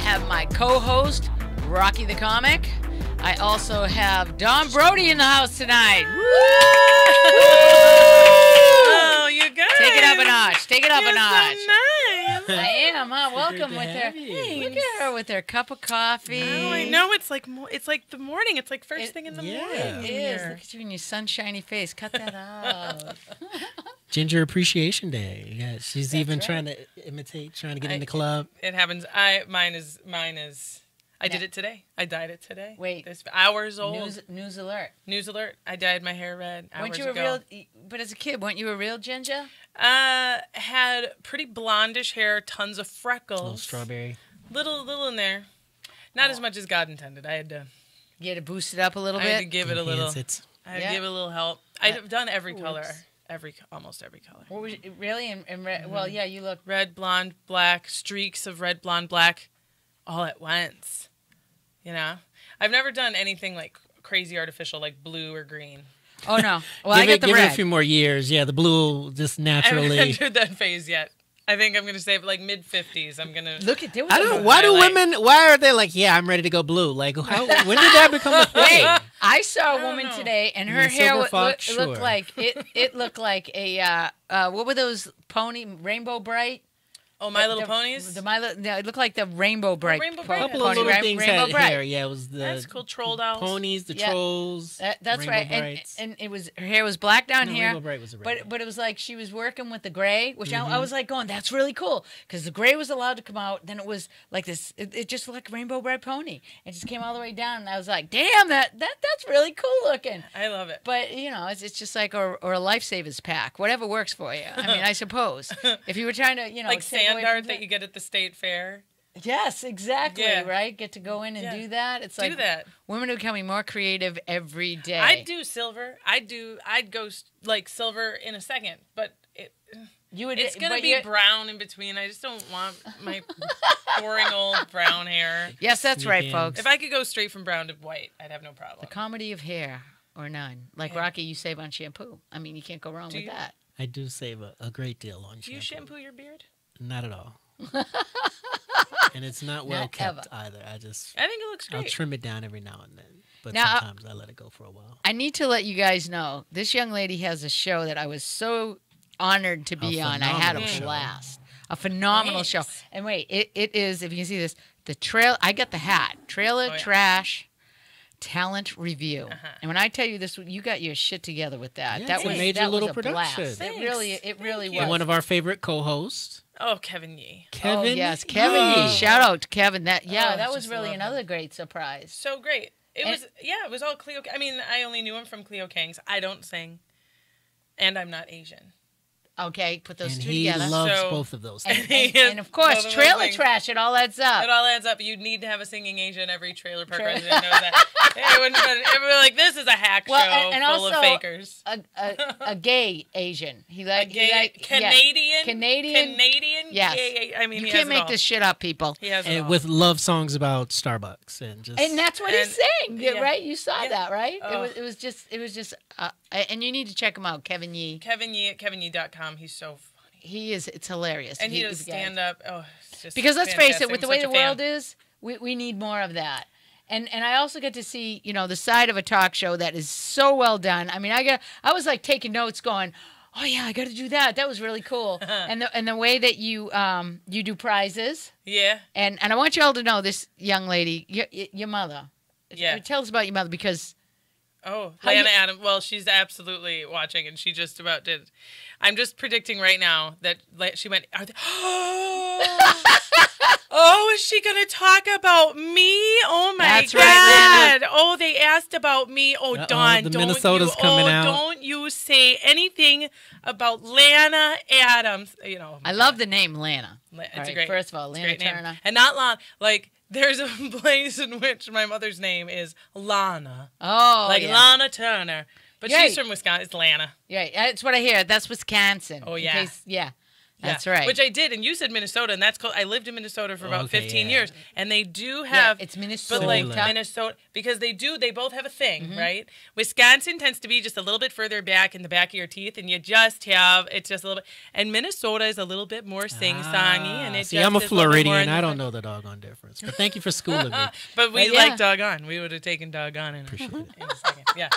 have my co-host, Rocky the Comic. I also have Don Brody in the house tonight. Woo! Oh, you guys. Take it up a notch. Take it up a notch. So nice. I am, huh? Welcome with her. you. Look at her with her cup of coffee. Oh, I know. It's like the morning. It's like first thing in the morning. It is. Look at you and your sunshiny face. Cut that out. Ginger Appreciation Day. Yeah, she's That's even right. trying to imitate, trying to get in the club. It happens. Mine is. I did it today. I dyed it today. Wait. This hours old. News alert. News alert. I dyed my hair red hours Weren't you ago. but as a kid, weren't you a real ginger? Had pretty blondish hair, tons of freckles. Little strawberry. Little in there. Not as much as God intended. I had to. You had to boost it up a little I had to bit? give it a little. I had to give it a little help. I've done every color. Almost every color. What was really in red? Well, yeah, you look Red, blonde, black, streaks of red, blonde, black, all at once. You know, I've never done anything like crazy artificial, like blue or green. Oh no! Well, I get the give red. it a few more years. Yeah, the blue just naturally. I haven't entered that phase yet. I think I'm gonna say like mid-50s. I'm gonna Look at there was I don't. Why do women? Why are they like? Yeah, I'm ready to go blue. Like, when did that become a thing? Hey, I saw a woman today, and her hair Silver Fox, looked like it looked like a what were those Rainbow Bright? Oh, My Little Ponies. It looked like the Rainbow Bright. Rainbow A Bright. couple of little things Rainbow had Bright. hair. Yeah, it was the That's cool. Troll dolls. ponies, the Yeah. trolls. That's Rainbow right, Brights. and it was her hair was black down No, here, Rainbow Bright was a red. but it was like she was working with the gray, which I was like going, that's really cool because the gray was allowed to come out. Then it was like this, it just looked like a Rainbow Bright pony. It just came all the way down, and I was like, damn, that's really cool looking. I love it. But you know, it's just like or a lifesavers pack, whatever works for you. I mean, I suppose if you were trying to, Like take away sand art from that you get at the state fair. Yes, exactly. Yeah. Right, get to go in and do that. It's like that. women are becoming more creative every day. I'd do silver. I'd go like silver in a second, but it's gonna be brown in between. I just don't want my boring old brown hair. Yes, that's right, in. folks. If I could go straight from brown to white, I'd have no problem. The comedy of hair or none. Like Rocky, you save on shampoo. I mean, you can't go wrong with that. I do save a great deal on shampoo. Do you shampoo your beard? Not at all. And it's not well kept either. I think it looks great. I'll trim it down every now and then, but Now, sometimes I let it go for a while. I need to let you guys know, this young lady has a show that I was so honored to be on. I had a blast. A phenomenal show. And wait, it is, if you can see this, I got the hat. Trailer Trash Talent Review. And when I tell you this, you got your shit together with that. Yeah, that it's a was major little a production. blast. It really was. And one of our favorite co-hosts. Oh, Kevin Yee. Kevin. Oh, yes, Kevin Yee. Shout out to Kevin. That was just really love another great surprise. So great. It was all Cleo. I mean, I only knew him from Cleo Kang's. I don't sing, and I'm not Asian. Okay, put those two he together. loves both of those things. And of course, trailer trash. It all adds up. It all adds up. You'd need to have a singing Asian. Every trailer park resident knows that. It wouldn't have been like, this is a hack show and full also of fakers. A gay Asian. Canadian. Yes. Gay, I mean, you he can't has it make this shit up, people. He has it And all. with love songs about Starbucks and that's what he's saying, yeah. right? You saw that, right? Oh. It was just. And you need to check him out, Kevin Yee. Kevin Yee at kevinyee.com. He's so funny. He is. It's hilarious. And he does stand up. Oh, it's just because let's face it, with the way the Such a fan. world is, we need more of that. And I also get to see, the side of a talk show that is so well done. I mean, I was like taking notes, going, oh yeah, I got to do that. That was really cool. and the way that you do prizes. Yeah. And I want you all to know this young lady, your mother. Yeah. Tell us about your mother because. Oh, Lana Adams. Well, she's absolutely watching, and she just about did. I'm just predicting right now that she went, oh, is she going to talk about me? Oh, my That's God. right, Lana. Oh, they asked about me. Oh, Dawn, Minnesota's coming out. Don't you say anything about Lana Adams. I love the name Lana. It's a great First of all, Lana Turner. Name. And not Lana. Like, there's a place in which my mother's name is Lana. Oh, like Lana Turner. But she's from Wisconsin. It's Lana. Yeah, that's what I hear. That's Wisconsin. Oh, yeah. That's right. Which I did, and you said Minnesota, and that's cool. I lived in Minnesota for about 15 years, and they do have... it's Minnesota. But like Minnesota, because they both have a thing, right? Wisconsin tends to be just a little bit further back in the back of your teeth, and it's just a little bit... And Minnesota is a little bit more sing-songy, and it See, I'm a Floridian. I don't know the doggone difference. But thank you for schooling me. But we like doggone. We would have taken doggone in a second. Yeah.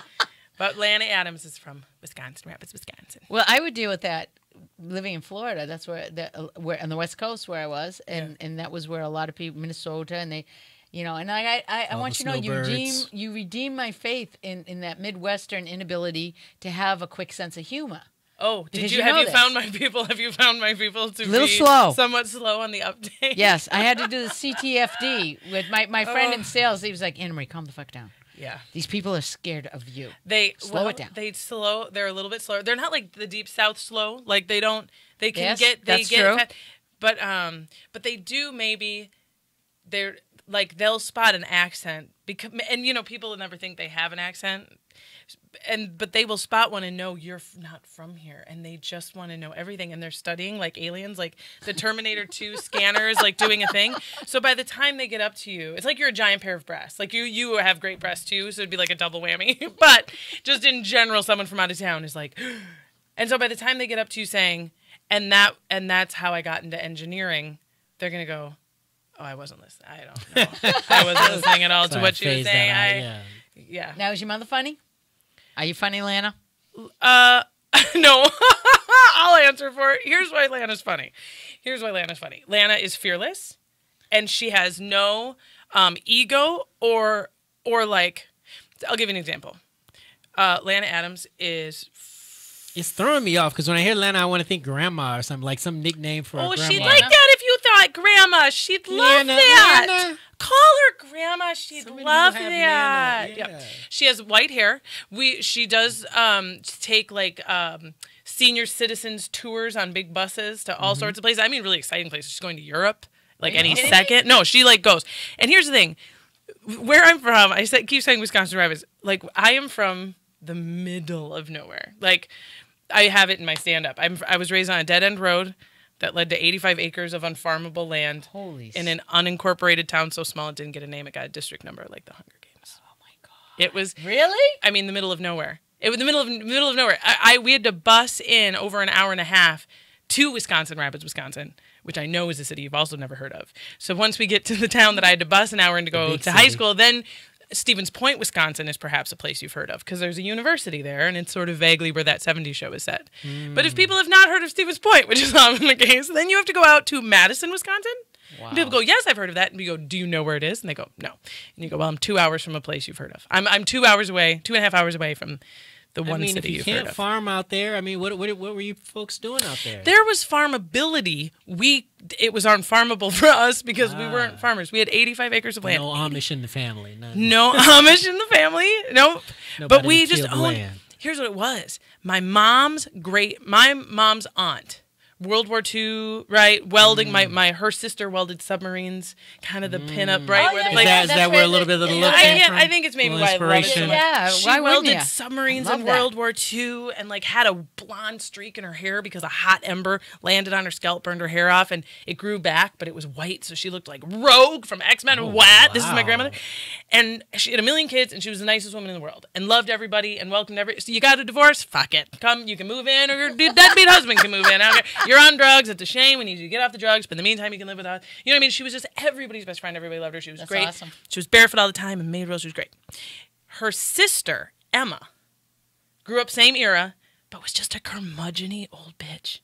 But Lana Adams is from Wisconsin, Rapids, Wisconsin. Well, I would deal with that living in Florida. That's where on the West Coast where I was, and that was where a lot of people, Minnesota, and they, and I want you to know you redeem my faith in that Midwestern inability to have a quick sense of humor. Oh, have you found my people to be slow, somewhat slow on the update? Yes, I had to do the CTFD with my friend in sales. He was like, Annamarie, calm the fuck down. Yeah. These people are scared of you. Slow it down. They're a little bit slower. They're not like the deep south slow. Like they can that's true. But they do maybe they'll spot an accent and people will never think they have an accent. But they will spot one and know you're not from here, and they just want to know everything, and they're studying like aliens, like the Terminator 2 scanners, like doing a thing. So by the time they get up to you, it's like you're a giant pair of breasts. Like you have great breasts too, so it'd be like a double whammy. But just in general, someone from out of town is like, and so by the time they get up to you saying, and that's how I got into engineering, they're gonna go, oh, I wasn't listening. I don't know. I wasn't listening at all to what she was saying. Yeah. Now, is your mother funny? Are you funny, Lana? No. I'll answer for it. Here's why Lana's funny. Lana is fearless, and she has no ego or like. I'll give you an example. Lana Adams is. It's throwing me off because when I hear Lana, I want to think grandma or something, like some nickname for a grandma. Oh, she'd like that if you thought grandma. She'd love that. Lana. Call her grandma. She'd love that. Yeah. She has white hair. She does take like senior citizens tours on big buses to all sorts of places. I mean, really exciting places. She's going to Europe like any second. No, she like goes. And here's the thing. Where I'm from, keep saying Wisconsin Rapids. Like I am from the middle of nowhere. Like I have it in my stand-up. I was raised on a dead-end road that led to 85 acres of unfarmable land in an unincorporated town so small it didn't get a name. It got a district number like the Hunger Games. Oh, my God. It was... Really? I mean, the middle of nowhere. It was the middle of nowhere. We had to bus in over an hour and a half to Wisconsin Rapids, Wisconsin, which I know is a city you've also never heard of. So once we get to the town that I had to bus an hour in to go to high school, then... Stevens Point, Wisconsin is perhaps a place you've heard of because there's a university there, and it's sort of vaguely where that 70s show is set. But if people have not heard of Stevens Point, which is often the case, then you have to go out to Madison, Wisconsin. Wow. And people go, yes, I've heard of that. And we go, do you know where it is? And they go, no. And you go, well, I'm 2 hours from a place you've heard of. I'm 2 hours away, 2.5 hours away from the one city you've heard of. If you can't farm out there, I mean, what were you folks doing out there? There was farmability. It was unfarmable for us because we weren't farmers. We had 85 acres of land. No Amish in the family. No Amish in the family. Nope. But we just owned land. Here's what it was. My mom's aunt, World War II, right? Welding. Her sister welded submarines, kind of the pinup, right? Is that where a little bit of the look came from? I think it's maybe why I love it. Yeah, she welded submarines in World War II and like had a blonde streak in her hair because a hot ember landed on her scalp, burned her hair off, and it grew back, but it was white, so she looked like Rogue from X-Men. What? Wow. This is my grandmother. And she had 1 million kids, and she was the nicest woman in the world and loved everybody and welcomed everybody. So you got a divorce? Fuck it. Come, you can move in, or your deadbeat husband can move in. I don't care. You're on drugs. It's a shame. We need you to get off the drugs. But in the meantime, you can live with us. You know what I mean? She was just everybody's best friend. Everybody loved her. She was great. Awesome. She was barefoot all the time and made rolls. She was great. Her sister, Emma, grew up same era, but was just a curmudgeon-y old bitch.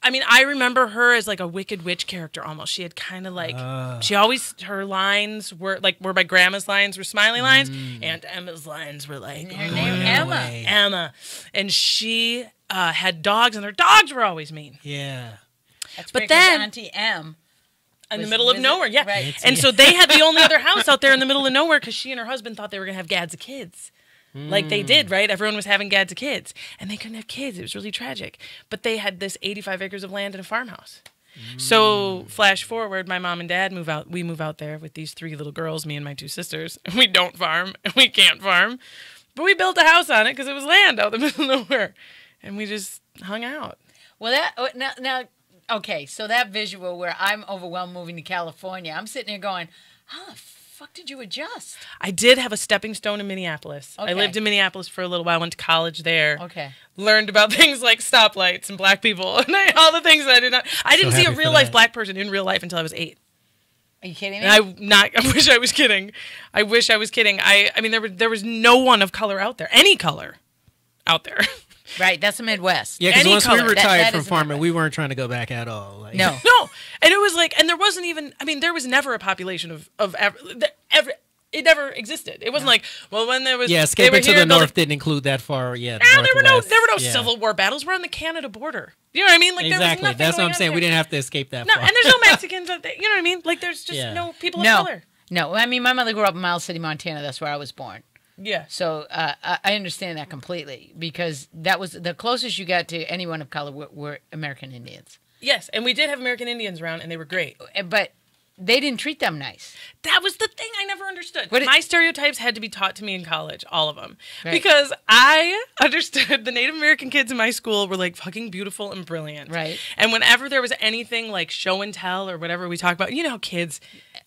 I remember her as like a Wicked Witch character almost. She had kind of like, her lines were like where my grandma's lines were smiley lines, and Emma's lines were like, her name Emma. And she had dogs, and their dogs were always mean. Yeah. But then Auntie M. In the middle of nowhere, yeah. Right. And so they had the only other house out there in the middle of nowhere because she and her husband thought they were going to have gads of kids. Like they did, right? Everyone was having gads of kids. And they couldn't have kids. It was really tragic. But they had this 85 acres of land and a farmhouse. So flash forward, my mom and dad move out. We move out there with these 3 little girls, me and my 2 sisters. And we don't farm. And we can't farm. But we built a house on it because it was land out in the middle of nowhere. And we just hung out. Well, now, okay, so that visual where I'm overwhelmed moving to California, I'm sitting here going, how the fuck did you adjust? I did have a stepping stone in Minneapolis. Okay. I lived in Minneapolis for a little while. I went to college there. Okay. Learned about things like stoplights and black people and all the things that I did not. I didn't see a real life black person in real life until I was 8. Are you kidding me? And I wish I was kidding. I mean, there was no one of color out there. Any color out there. Right, that's the Midwest. Yeah, because once color. we retired That from is farming, we weren't trying to go back at all. Like, No. No. And it was like, and there wasn't even, I mean, there was never a population of it never existed. It wasn't like, well, when there was, yeah, escaping to the north didn't include that far yet. No, there were no Civil War battles. We're on the Canada border. You know what I mean? Like, exactly. There was That's what I'm saying. there. We didn't have to escape that No, far. and there's no Mexicans out there. You know what I mean? Like, there's just no people of color. No, I mean, my mother grew up in Miles City, Montana. That's where I was born. Yeah. So I understand that completely because that was the closest you got to anyone of color were American Indians. Yes, and we did have American Indians around, and they were great. But they didn't treat them nice. That was the thing I never understood. What My stereotypes had to be taught to me in college, all of them. Right. Because I understood the Native American kids in my school were like fucking beautiful and brilliant. Right. And whenever there was anything like show and tell or whatever we talk about, you know how kids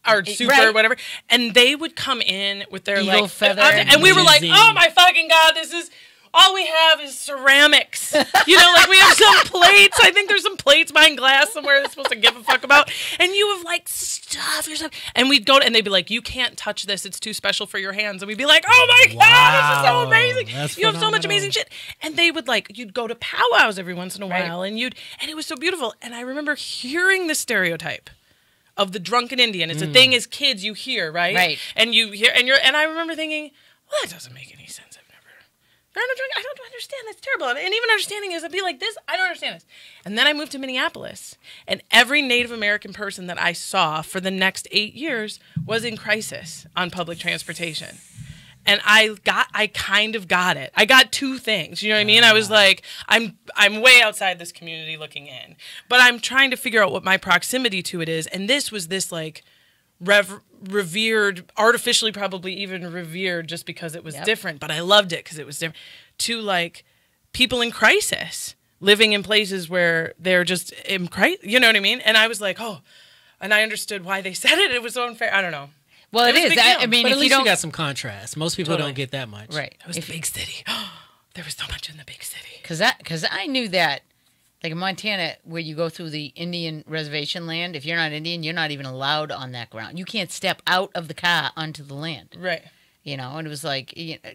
are super Right. whatever, and they would come in with their Eagle like feather and we were like, amazing. oh my fucking God, this is all we have is ceramics. You know, like we have some plates. I think there's some plates behind glass somewhere that's supposed to give a fuck about. And you have like stuff. And we'd go and they'd be like, you can't touch this. It's too special for your hands. And we'd be like, oh my God, this is so amazing. That's You have so much phenomenal. amazing shit. And they would like, you'd go to powwows every once in a Right. while and it was so beautiful. And I remember hearing the stereotype of the drunken Indian. It's a thing as kids you hear, right? Right. And you hear, and I remember thinking, well, that doesn't make any sense. I don't understand. That's terrible. And even understanding is, I'd be like this. I don't understand this. And then I moved to Minneapolis, and every Native American person that I saw for the next 8 years was in crisis on public transportation. And I kind of got it. I got two things. You know what I mean? I was like, I'm way outside this community looking in, but I'm trying to figure out what my proximity to it is. And this was this like revered, artificially probably even revered just because it was different, but I loved it because it was different, to like people in crisis living in places where they're just in crisis, you know what I mean? And I was like, oh, and I understood why they said it. It was so unfair. I don't know. Well, it was a is. big deal. I mean, But if at least you you don't, got some contrast. Most people Totally. don't get that much. right? It was the big city. There was so much in the big city. Because I knew that, like in Montana, where you go through the Indian reservation land, if you're not Indian, you're not even allowed on that ground. You can't step out of the car onto the land. Right. You know, and it was like,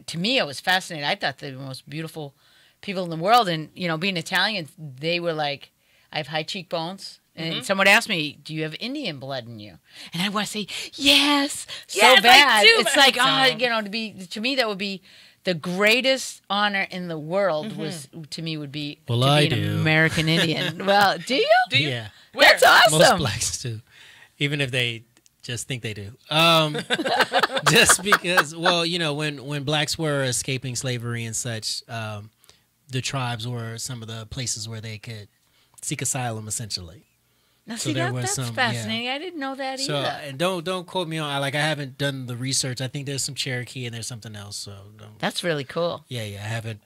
to me, I was fascinated. I thought they were the most beautiful people in the world. And, you know, being Italian, they were like, I have high cheekbones. And someone asked me, do you have Indian blood in you? And I want to say, yes, Yes, so bad. I do. It's like, So- you know, to me, that would be the greatest honor in the world to me would be Well, to I be an do. American Indian. Well, do you? Do you? Yeah. Where? That's awesome. Most blacks do, even if they just think they do. Just because, well, you know, when blacks were escaping slavery and such, the tribes were some of the places where they could seek asylum, essentially. Now, So see, there was that's some- fascinating. I didn't know that So, either. and don't quote me on. I haven't done the research. I think there's some Cherokee and there's something else. So, don't, That's really cool. yeah, I haven't.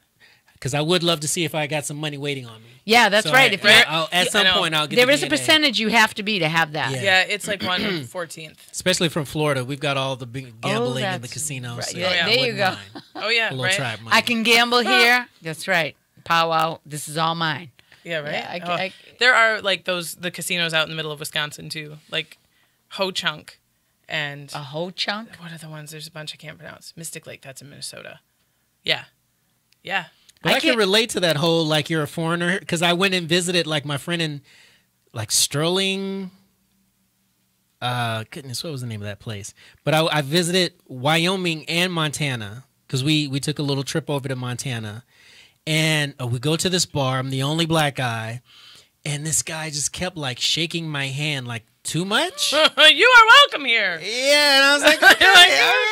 Because I would love to see if I got some money waiting on me. Yeah, that's So right. I, If you're, at some I know. point, I'll get. there the is a DNA. percentage you have to be to have that. Yeah. Yeah, it's like 1/14. Especially from Florida, we've got all the big gambling in the that's casinos. right. So Yeah, I there you wouldn't go. mind Oh yeah, a little right. tribe money. I can gamble here. That's right. Powwow. This is all mine. Yeah, right. Yeah, there are like the casinos out in the middle of Wisconsin too, like Ho Chunk, and A whole chunk. what are the ones? There's a bunch I can't pronounce. Mystic Lake, that's in Minnesota. Yeah, yeah. But I I can can't- relate to that whole like you're a foreigner because I went and visited like my friend in like Sterling. Goodness, what was the name of that place? But I visited Wyoming and Montana because we took a little trip over to Montana, and we go to this bar. I'm the only black guy, and this guy just kept like shaking my hand like too much. You are welcome here. Yeah, and I was like, okay, You're like, all "Oh,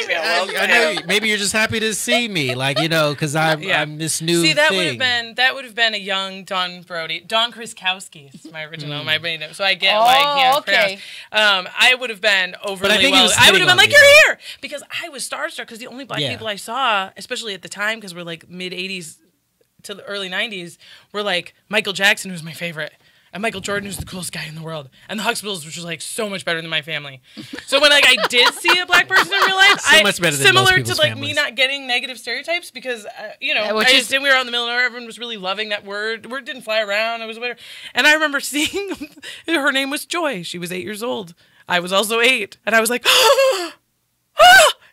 good right." job, yeah, I know maybe you're just happy to see me, like because Yeah. I'm this new. See, that thing. would have been a young Don Brody. Don Kriskowski is my original, my brain name. So I get Oh, why I can't okay. pronounce. I would have been overly think he well. was I would hitting have been on like, you. "You're here," because I was starstruck. Because the only black Yeah. people I saw, especially at the time, because we're like mid '80s to the early 90s were like Michael Jackson was my favorite. And Michael Jordan was the coolest guy in the world. And the Huxtables, which was like so much better than my family. So when like I did see a black person in real life, much better than similar most to people's like families. me not getting negative stereotypes because you know, which I is- just did. We were out in the middle of nowhere. Everyone was really loving that word. The word didn't fly around. It was whatever. And I remember seeing her name was Joy. She was 8 years old. I was also 8, and I was like, oh,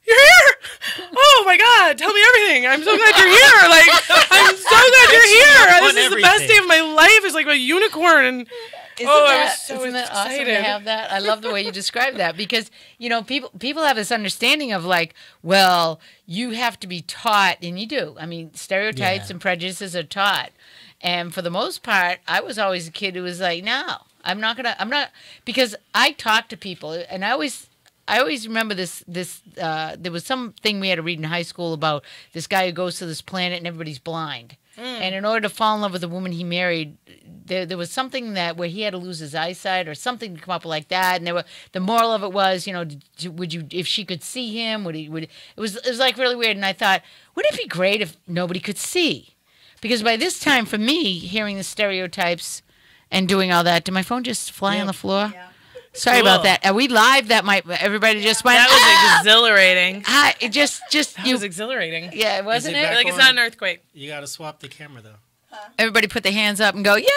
you're here! Oh my God! Tell me everything. I'm so glad you're here. Like I'm so glad you're here. This is the best day of my life. It's like a unicorn and. Isn't I was so isn't that awesome to excited. have that? I love the way you describe that because, you know, people have this understanding of like, well, you have to be taught, and you do. I mean, stereotypes and prejudices are taught. And for the most part, I was always a kid who was like, no, I'm not, because I talk to people, and I always remember this, there was something we had to read in high school about this guy who goes to this planet and everybody's blind. And in order to fall in love with the woman he married, there was something where he had to lose his eyesight or something to come up like that. And the moral of it was, you know, would you, if she could see him, it was like really weird. And I thought, wouldn't it be great if nobody could see? Because by this time, for me, hearing the stereotypes and doing all that, did my phone just fly on the floor? Yeah. Sorry Cool. about that. Are we live? That might everybody just went. That was exhilarating. It just That you. was exhilarating. Yeah, wasn't it it? back Like it's not an earthquake. You got to swap the camera though. Everybody put their hands up and go, yay!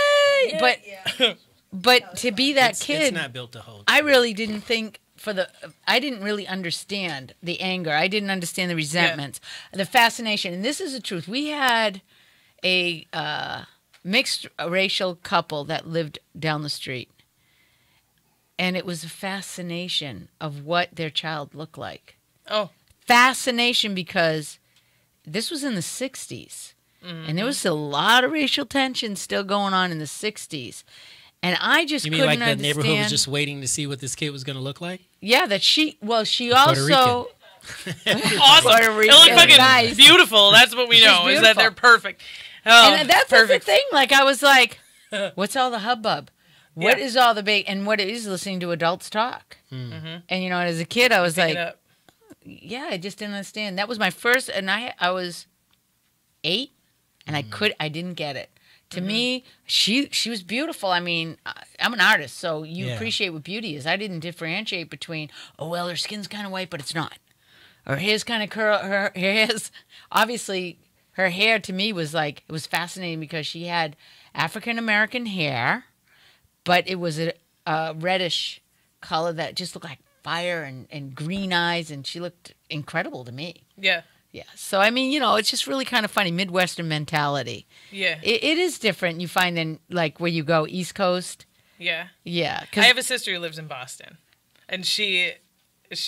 Yeah. But to be that It's kid, not built to hold. I really didn't think I didn't really understand the anger. I didn't understand the resentments, the fascination. And this is the truth. We had a mixed racial couple that lived down the street. And it was a fascination of what their child looked like. Oh, Fascination because this was in the 60s. And there was a lot of racial tension still going on in the 60s. And I just You mean couldn't like the understand. neighborhood was just waiting to see what this kid was going to look like? Yeah, that she Puerto also... awesome! Puerto It Rican. looked fucking Nice. beautiful. That's what we She's know is that beautiful. they're perfect. Oh, And that's perfect. the thing. Like, I was like, what's all the hubbub? What Yeah. is all the big... And what it is listening to adults talk. And, you know, as a kid, I was Pick it like, up. yeah, I just didn't understand. That was my first... And I was 8, and I didn't get it. To me, she was beautiful. I mean, I'm an artist, so you Yeah. appreciate what beauty is. I didn't differentiate between, oh, well, her skin's kind of white, but it's not. Or hair's kind of curl. Her hair's... Obviously, her hair to me was like... It was fascinating because she had African-American hair, but it was a reddish color that just looked like fire and green eyes, and she looked incredible to me. Yeah, Yeah. So, I mean, you know, it's just really kind of funny. Midwestern mentality. yeah, It is different, you find, than like where you go East Coast. yeah. Yeah. I have a sister who lives in Boston, and she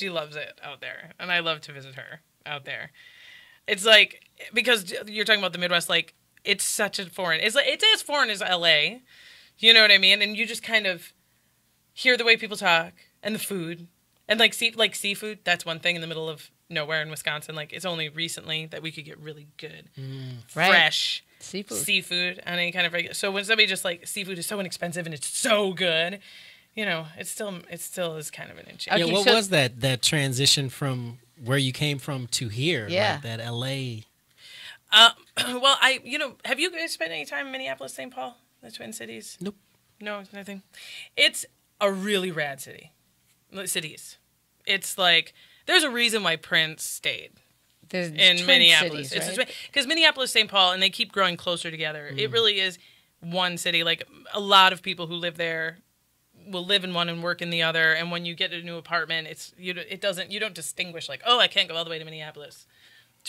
loves it out there, and I love to visit her out there. It's like, because you're talking about the Midwest, like it's such a foreign. It's like it's as foreign as LA. You know what I mean? And you just kind of hear the way people talk and the food and like seafood. That's one thing in the middle of nowhere in Wisconsin. Like it's only recently that we could get really good, Right. fresh Seafood. on any kind of regular. So when somebody just like seafood is so inexpensive and it's so good, you know, it still is kind of an inch. Okay, Yeah, what so- was that transition from where you came from to here? Yeah. Like that LA. Well, have you guys spent any time in Minneapolis, St. Paul, the Twin Cities? Nope. No, nothing. It's a really rad cities. It's like there's a reason why Prince stayed There's in Twin Minneapolis. Cities, It's right? because Minneapolis, St. Paul, and they keep growing closer together. It really is one city. Like a lot of people who live there will live in one and work in the other. And when you get a new apartment, you don't distinguish like, oh, I can't go all the way to Minneapolis,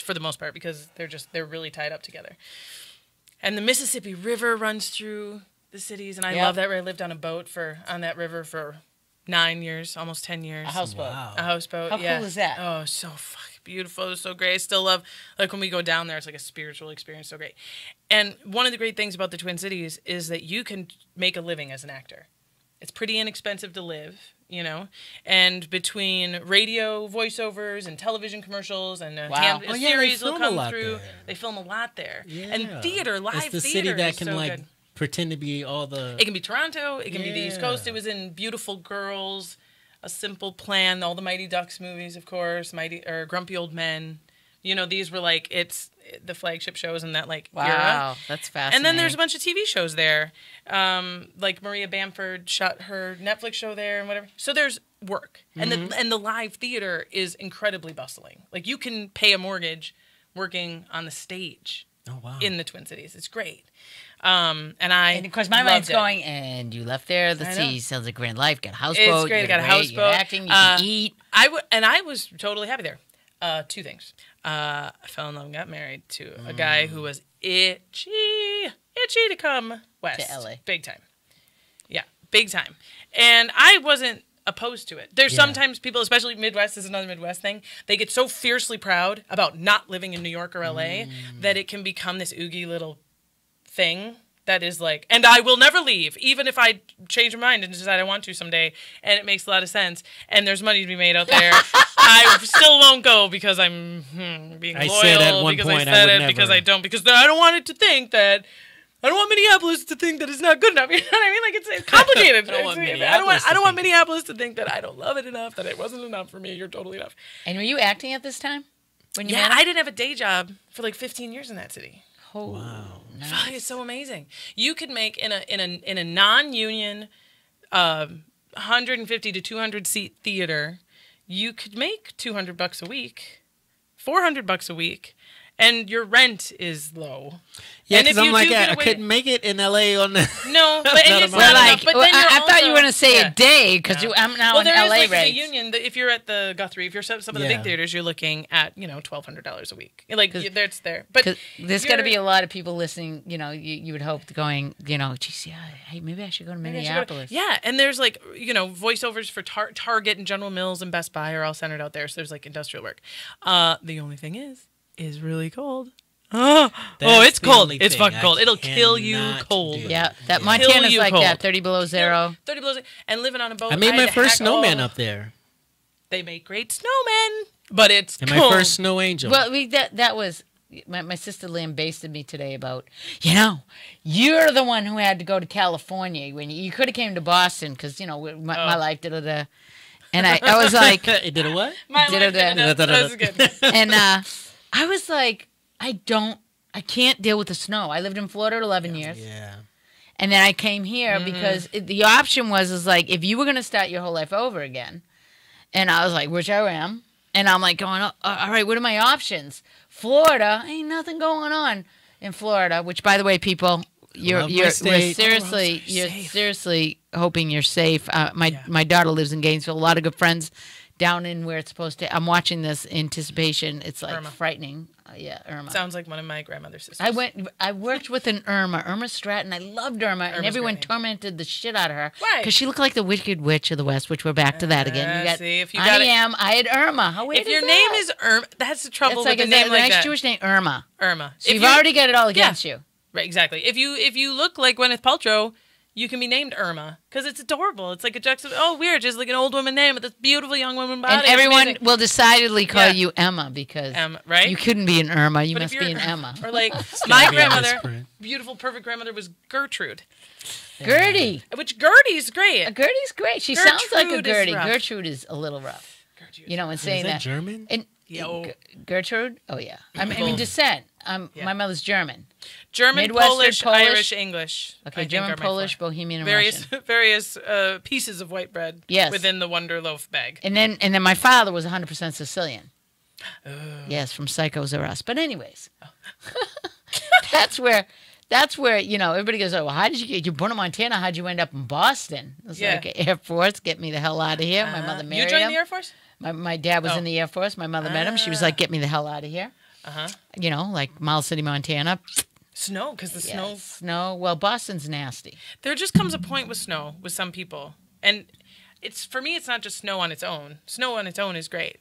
for the most part, because they're really tied up together. And the Mississippi River runs through the cities, and I Yep. love that. I lived on a boat on that river for 9 years, almost 10 years. A houseboat. Wow. A houseboat. How yeah. cool is that? Oh, so fucking beautiful. It was so great. I still love, like, when we go down there, it's like a spiritual experience. So great. And one of the great things about the Twin Cities is that you can make a living as an actor. It's pretty inexpensive to live, you know, and between radio voiceovers and television commercials and a Wow. Oh, yeah, they series will film a come lot through. there. They film a lot there. Yeah. And theater, live It's the theater city that is can so like good. pretend to be all the. It can be Toronto. It can be the East Coast. Yeah. It was in Beautiful Girls, A Simple Plan, all the Mighty Ducks movies, of course, Grumpy Old Men, You know, these were like the flagship shows in that like Wow, era. that's fascinating. And then there's a bunch of TV shows there. Like Maria Bamford shot her Netflix show there and whatever. So there's work. And the live theater is incredibly bustling. Like you can pay a mortgage working on the stage in the Twin Cities. It's great. And of course my mind's going, and you left there. Let's see, sounds like grand life. Got a houseboat. It's great. Got a houseboat. You're acting. You can eat. I was totally happy there. Two things. I fell in love and got married to a guy who was itchy to come west. To LA. Big time. Yeah, big time. And I wasn't opposed to it. There's sometimes people, especially Midwest, this is another Midwest thing, they get so fiercely proud about not living in New York or LA that it can become this oogie little thing that is like, and I will never leave, even if I change my mind and decide I want to someday, and it makes a lot of sense, and there's money to be made out there. I still won't go because I'm being loyal, said at one because point I said I would it, never. because I don't want it to think that, I don't want Minneapolis to think that it's not good enough. You know what I mean? Like it's complicated. I don't want Minneapolis to think that I don't love it enough, that it wasn't enough for me. You're totally enough. And were you acting at this time? When you I didn't have a day job for like 15 years in that city. Oh, wow. Nice. It's so amazing. You could make in a non-union 150 to 200 seat theater, you could make $200 a week, $400 a week, and your rent is low. Yeah, and because I'm like, I couldn't make it in LA on the. No, but it's not Well, enough. But then I thought you were going to say a day because I'm now in there LA is like rates. the union. If you're at the Guthrie, if you're some of the big theaters, you're looking at $1,200 a week. Like it's there. But there's got to be a lot of people listening. You would hope going. Geez, yeah, hey, maybe I should go to Minneapolis. Yeah, and there's like voiceovers for Target and General Mills and Best Buy are all centered out there. So there's like industrial work. The only thing is really cold. It's cold. It's fucking cold. It'll kill you cold. Yeah, that Montana's like that, 30 below zero. 30 below zero. And living on a boat. I made my first snowman up there. They make great snowmen, but it's and cold. my first snow angel. Well, that was my sister lambasted me today about, you're the one who had to go to California when you could have came to Boston because my life did it. And I was like, it did a what? My life did it. That's good. And I was like, I can't deal with the snow. I lived in Florida 11 years. Yeah. And then I came here because the option was like, if you were going to start your whole life over again, and I was like, which I am, and I'm like going, all right, what are my options? Florida, ain't nothing going on in Florida, which by the way, people, we're seriously hoping you're safe. My daughter lives in Gainesville. A lot of good friends down in where it's supposed to. I'm watching this in anticipation. It's like Irma. frightening. Irma. Sounds like one of my grandmother's sisters. I worked with an Irma Stratton. I loved Irma, and everyone tormented the shit out of her. Why? Because she looked like the Wicked Witch of the West, which we're back to that again. I had Irma. How weird if your name is Irma, that's the trouble it's with like a name like nice that. Jewish name, Irma. Irma. So you've already got it all against you. Right, exactly. If you look like Gwyneth Paltrow, you can be named Irma because it's adorable. It's like a juxtaposition. Oh, weird, just like an old woman name with this beautiful young woman body. And everyone will decidedly call you Emma because right? you couldn't be an Irma. You must be an Emma. Or like my grandmother, beautiful, perfect grandmother was Gertrude. Gertie. Which Gertie's great. Gertie's great. She sounds like a Gertie. Gertrude is a little rough. And saying that. German? And Gertrude? Oh, yeah. I mean, descent. My mother's German. German, Polish, Irish, English. Okay, German, Polish, Bohemian, and Russian. Various pieces of white bread within the Wonder Loaf bag. And then my father was 100% Sicilian. Yes, from Psychos or Us. But anyways, that's where everybody goes, oh, well, how did you're born in Montana, how'd you end up in Boston? It's like Air Force, get me the hell out of here. My mother married him. You joined the Air Force? My dad was in the Air Force. My mother met him. She was like, get me the hell out of here. Like Miles City, Montana. Snow, because the snow. Snow. Well, Boston's nasty. There just comes a point with snow with some people. And for me, it's not just snow on its own. Snow on its own is great.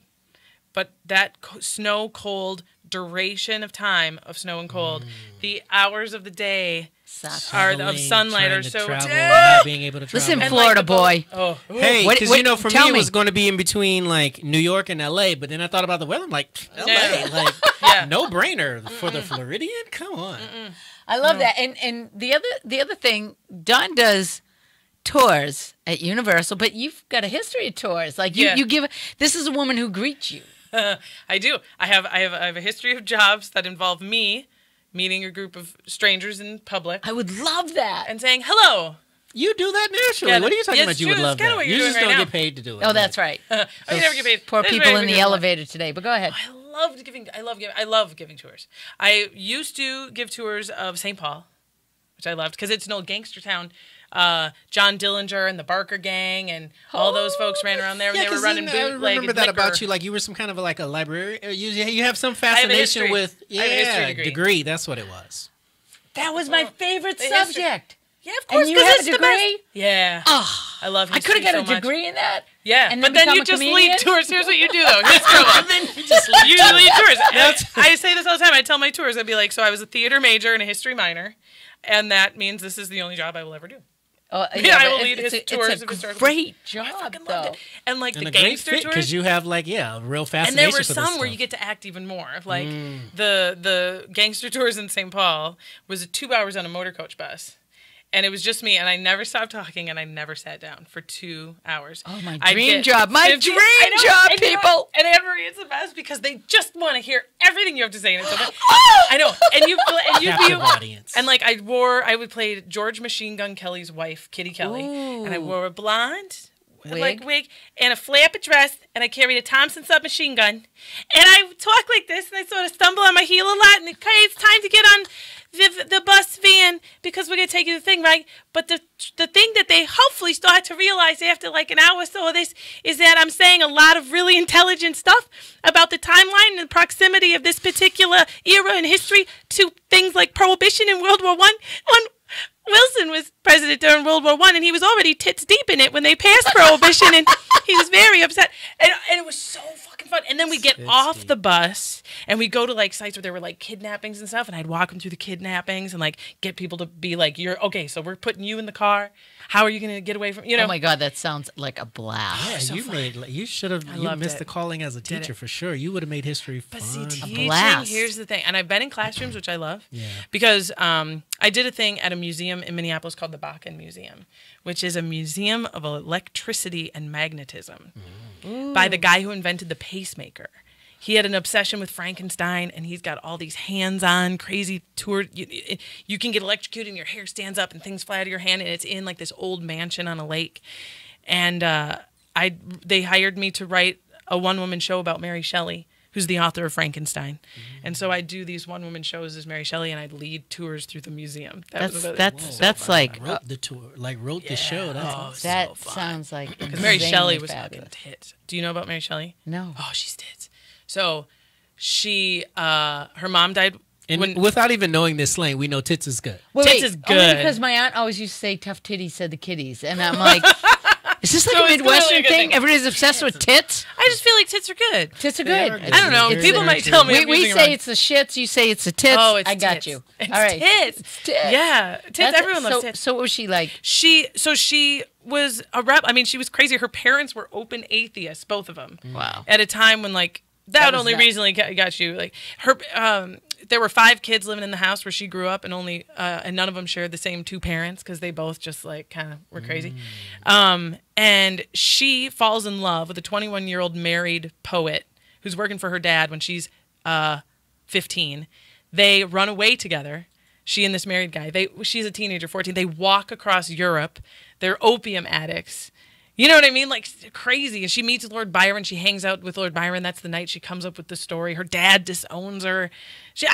But that snow, cold, duration of time of snow and cold, the hours of the day of sunlight are so not being able to travel. Listen, Florida boy. Hey, because for me it was going to be in between like New York and LA, but then I thought about the weather. I'm like, LA, no brainer for the Floridian. Come on. I love that. And the other thing, Dawn does tours at Universal, but you've got a history of tours. Like you give. This is a woman who greets you. I do. I have a history of jobs that involve me meeting a group of strangers in public. I would love that. And saying hello. You do that naturally. Yeah, what are you talking yeah, about? it's You true. would love That's kinda that. what You you're just doing don't right get paid to do it. Oh, that's right. You never get paid. Poor That's people right, in we the do a lot. elevator today, but go ahead. I love giving tours. I used to give tours of St. Paul, which I loved because it's an old gangster town. John Dillinger and the Barker Gang and all those folks ran around there. And Yeah, they were 'cause running then I bootleg remember that liquor. about you. Like you were some kind of like a librarian. You have some have a fascination history. with I have a history degree. That's what it was. That was my favorite the history- subject. Yeah, of course. And you 'cause have it's a the best. degree? Yeah. Oh, I love I history could have got so a much. degree in that. Yeah, and but then then you become a just comedian? lead tours. Here's what you do, though. Here's the you lead tours. I say this all the time. I tell my tours, I'd be like, so I was a theater major and a history minor, and that means this is the only job I will ever do. Oh, Yeah, I but will lead it's tours a of historical. great I job, fucking though. loved it. And like And the a great gangster fit tours. because you have like a real fascination. And there were for this some where stuff. you get to act even more. Like the gangster tours in St. Paul was 2 hours on a motor coach bus. And it was just me, and I never stopped talking, and I never sat down for 2 hours. Oh, my I'd dream get job. My 50 dream I know, job, I know. people. And Annamarie, it's the best because they just want to hear everything you have to say. And it's so fun. I know. And you'd Captive be audience. and like I would play George Machine Gun Kelly's wife, Kitty Kelly, and I wore a blonde wig and a flapper dress, and I carried a Thompson submachine gun, and I talk like this, and I sort of stumble on my heel a lot, and okay, it's time to get on the bus van because we're gonna take you to the thing, right? But the thing that they hopefully start to realize after like an hour or so of this is that I'm saying a lot of really intelligent stuff about the timeline and proximity of this particular era in history to things like Prohibition in World War I. When Wilson was president during World War I, and he was already tits deep in it when they passed Prohibition, and he was very upset. And it was so fucking fun. And then we get off the bus, and we go to like sites where there were like kidnappings and stuff, and I'd walk them through the kidnappings and like get people to be like, "You're okay, so we're putting you in the car. How are you going to get away from Oh my God, that sounds like a blast. Yeah, so you should have. You loved missed it. the calling as a teacher for sure. You would have made history fun. But see, teaching, blast. here's the thing. And I've been in classrooms, which I love. Yeah. Because I did a thing at a museum in Minneapolis called the Bakken Museum, which is a museum of electricity and magnetism by the guy who invented the pacemaker. He had an obsession with Frankenstein, and he's got all these hands-on crazy tour. You can get electrocuted, and your hair stands up, and things fly out of your hand, and it's in like this old mansion on a lake. And they hired me to write a one-woman show about Mary Shelley, who's the author of Frankenstein. And so I'd do these one-woman shows as Mary Shelley, and I'd lead tours through the museum. That's like wrote the tour, wrote the show. That's awesome. that so fun. sounds like Because Mary Shelley was fabulous. fucking tits. Do you know about Mary Shelley? No. Oh, she's tits. So she, her mom died. And without even knowing this slang, we know tits is good. Tits is good. Only because my aunt always used to say tough titties said the kitties. And I'm like, is this like So a it's Midwestern clearly a good thing? thing. Everybody's obsessed with tits? I just feel like tits are good. Tits are They good. are good. I don't know. Very People might nurturing. tell me We I'm using it say wrong. it's the shits, you say it's the tits. Oh, it's I got tits. you. It's All right. tits. It's tits. Yeah, tits. That's- Everyone loves so, tits. So what was she like? She was a rep. I mean, she was crazy. Her parents were open atheists, both of them. Wow. At a time when like that was only not- recently got you like her. There were 5 kids living in the house where she grew up, and only and none of them shared the same 2 parents because they both just like kind of were crazy. And she falls in love with a 21-year-old married poet who's working for her dad when she's 15. They run away together. She and this married guy. She's a teenager, 14. They walk across Europe. They're opium addicts. You know what I mean? Like crazy. And she meets Lord Byron. She hangs out with Lord Byron. That's the night she comes up with the story. Her dad disowns her.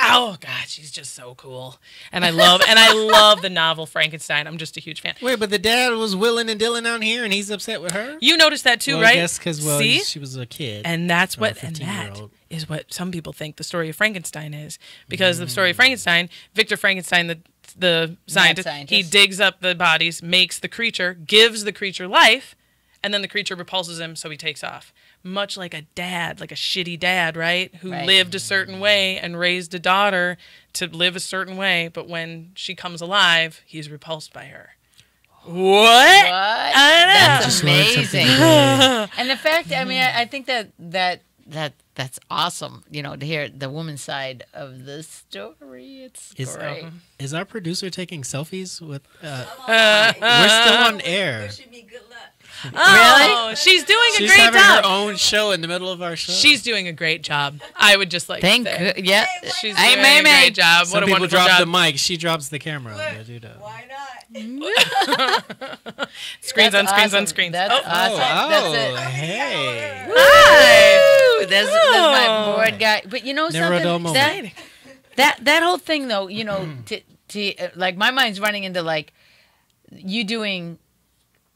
Oh God, she's just so cool. And I love the novel Frankenstein. I'm just a huge fan. Wait, but the dad was willing and dealing out here, and he's upset with her. You noticed that too, Well, right? I guess because See? she was a kid. And that's Or a what, and that 15-year-old. is what some people think the story of Frankenstein is. Because the story of Frankenstein, Victor Frankenstein, the scientist, he digs up the bodies, makes the creature, gives the creature life, and then the creature repulses him, so he takes off. Much like a dad, like a shitty dad, right? Who lived a certain way and raised a daughter to live a certain way, but when she comes alive, he's repulsed by her. What? I don't know. That's Just learned amazing. something And the fact, I mean, I think that's awesome, you know, to hear the woman's side of the story. It's great. Is our producer taking selfies with? We're still on air. Wishing me good luck. Oh, she's doing a She's great having job. her own show in the middle of our show. She's doing a great job. I would just like Thank to say. you. Yeah. She's Hey, doing May a May. great job. Some What a people wonderful drop job. the mic. She drops the camera. Yeah, do that. Why not? Screens That's on screens on awesome. screens. That's Oh, awesome. That's it. Hey. hi. Ooh, that's my board guy. But you know Never a dull something? moment. That whole thing though, you know, like my mind's running into like you doing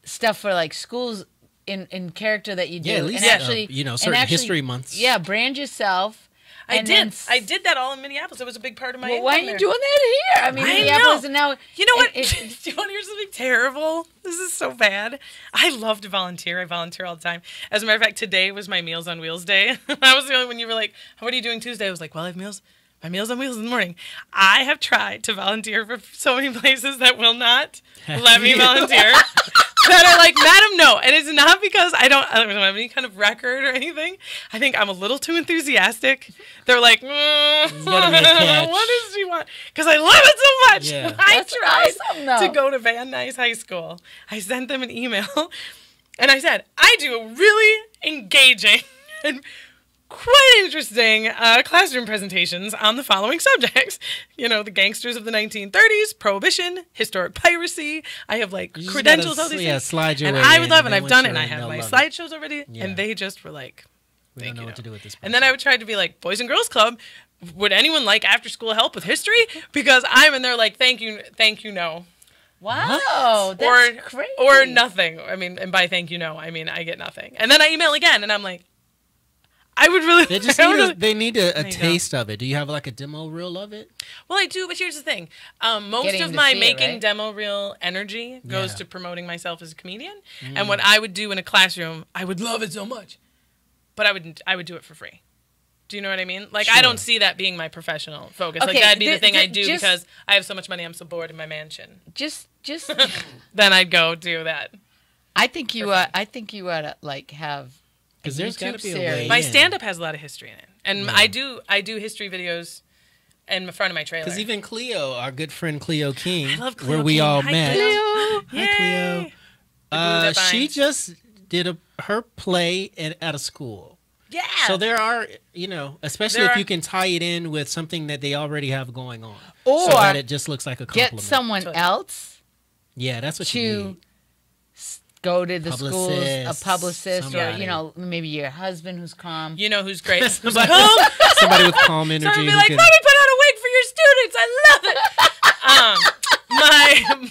stuff for like schools in character that you do, Yeah, at least and actually, you know, and certain actually, history months. Yeah, brand yourself. I and then did that all in Minneapolis. It was a big part of my Well, why are income you there. doing that here? I mean, I Minneapolis, know. and now You know what? it- Do you want to hear something terrible? This is so bad. I love to volunteer. I volunteer all the time. As a matter of fact, today was my Meals on Wheels day. I was the only when you were like, "What are you doing Tuesday?" I was like, "Well, I have my Meals on Wheels in the morning." I have tried to volunteer for so many places that will not let me volunteer. That are like, "Madam, no." And it's not because I don't have any kind of record or anything. I think I'm a little too enthusiastic. They're like, gotta be a catch. what does she want? Because I love it so much. Yeah. I That's tried awesome, though. to go to Van Nuys High School. I sent them an email, and I said, I do really engaging and quite interesting classroom presentations on the following subjects. You know, the gangsters of the 1930s, prohibition, historic piracy. I have like You just credentials, gotta all these yeah, things. slide your And way I in, would love it. and I've then done it, once and I you're in, have they'll my love it. slideshows already, Yeah. and they just were like, We thank don't know you. what to do with this. And then I would try to be like, Boys and Girls Club, would anyone like after school help with history? Because I'm in there like, thank you, no. wow, that's crazy. Or nothing. I mean, and by thank you, no, I mean I get nothing. And then I email again, and I'm like, I would really. They just I would need really- they need a I know. taste of it. Do you have like a demo reel of it? Well, I do, but here's the thing. Most Getting of to my see it, making right? demo reel energy goes Yeah. to promoting myself as a comedian. And what I would do in a classroom, I would love it so much, but I would do it for free. Do you know what I mean? Like, I Sure. don't see that being my professional focus. Okay, Like, that'd be the th- thing th- I do just- because I have so much money, I'm so bored in my mansion. just Then I'd go do that. I think you ought to like have Because there's got to be a series. way. My in. stand-up has a lot of history in it. And Yeah. I do history videos in front of my trailer. Because even Cleo, our good friend Cleo King, I love Cleo where we King. all Hi, met. Cleo. Hi, Yay. Cleo. The glue that She binds. just did her play at a school. Yeah. So there are, you know, especially There if are- you can tie it in with something that they already have going on, Or so that it just looks like a get compliment. someone else Yeah, that's what you to need. go to the schools, a Publicist, publicist, or somebody. you know, maybe your husband who's calm. You know who's great? Who's Somebody- calm? Somebody with calm energy. Someone be who like, can, "Let me put on a wig for your students. I love it."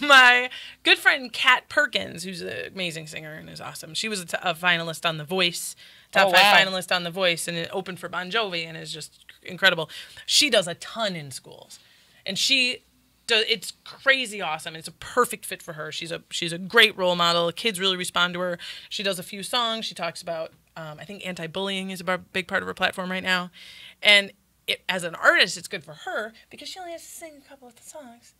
My good friend Kat Perkins, who's an amazing singer and is awesome. She was a finalist on The Voice, top Oh, 5 wow. finalist on The Voice, and it opened for Bon Jovi, and is just incredible. She does a ton in schools, and it's crazy awesome. It's a perfect fit for her. She's a great role model. Kids really respond to her. She does a few songs. She talks about I think anti-bullying is a big part of her platform right now, and as an artist, it's good for her because she only has to sing a couple of the songs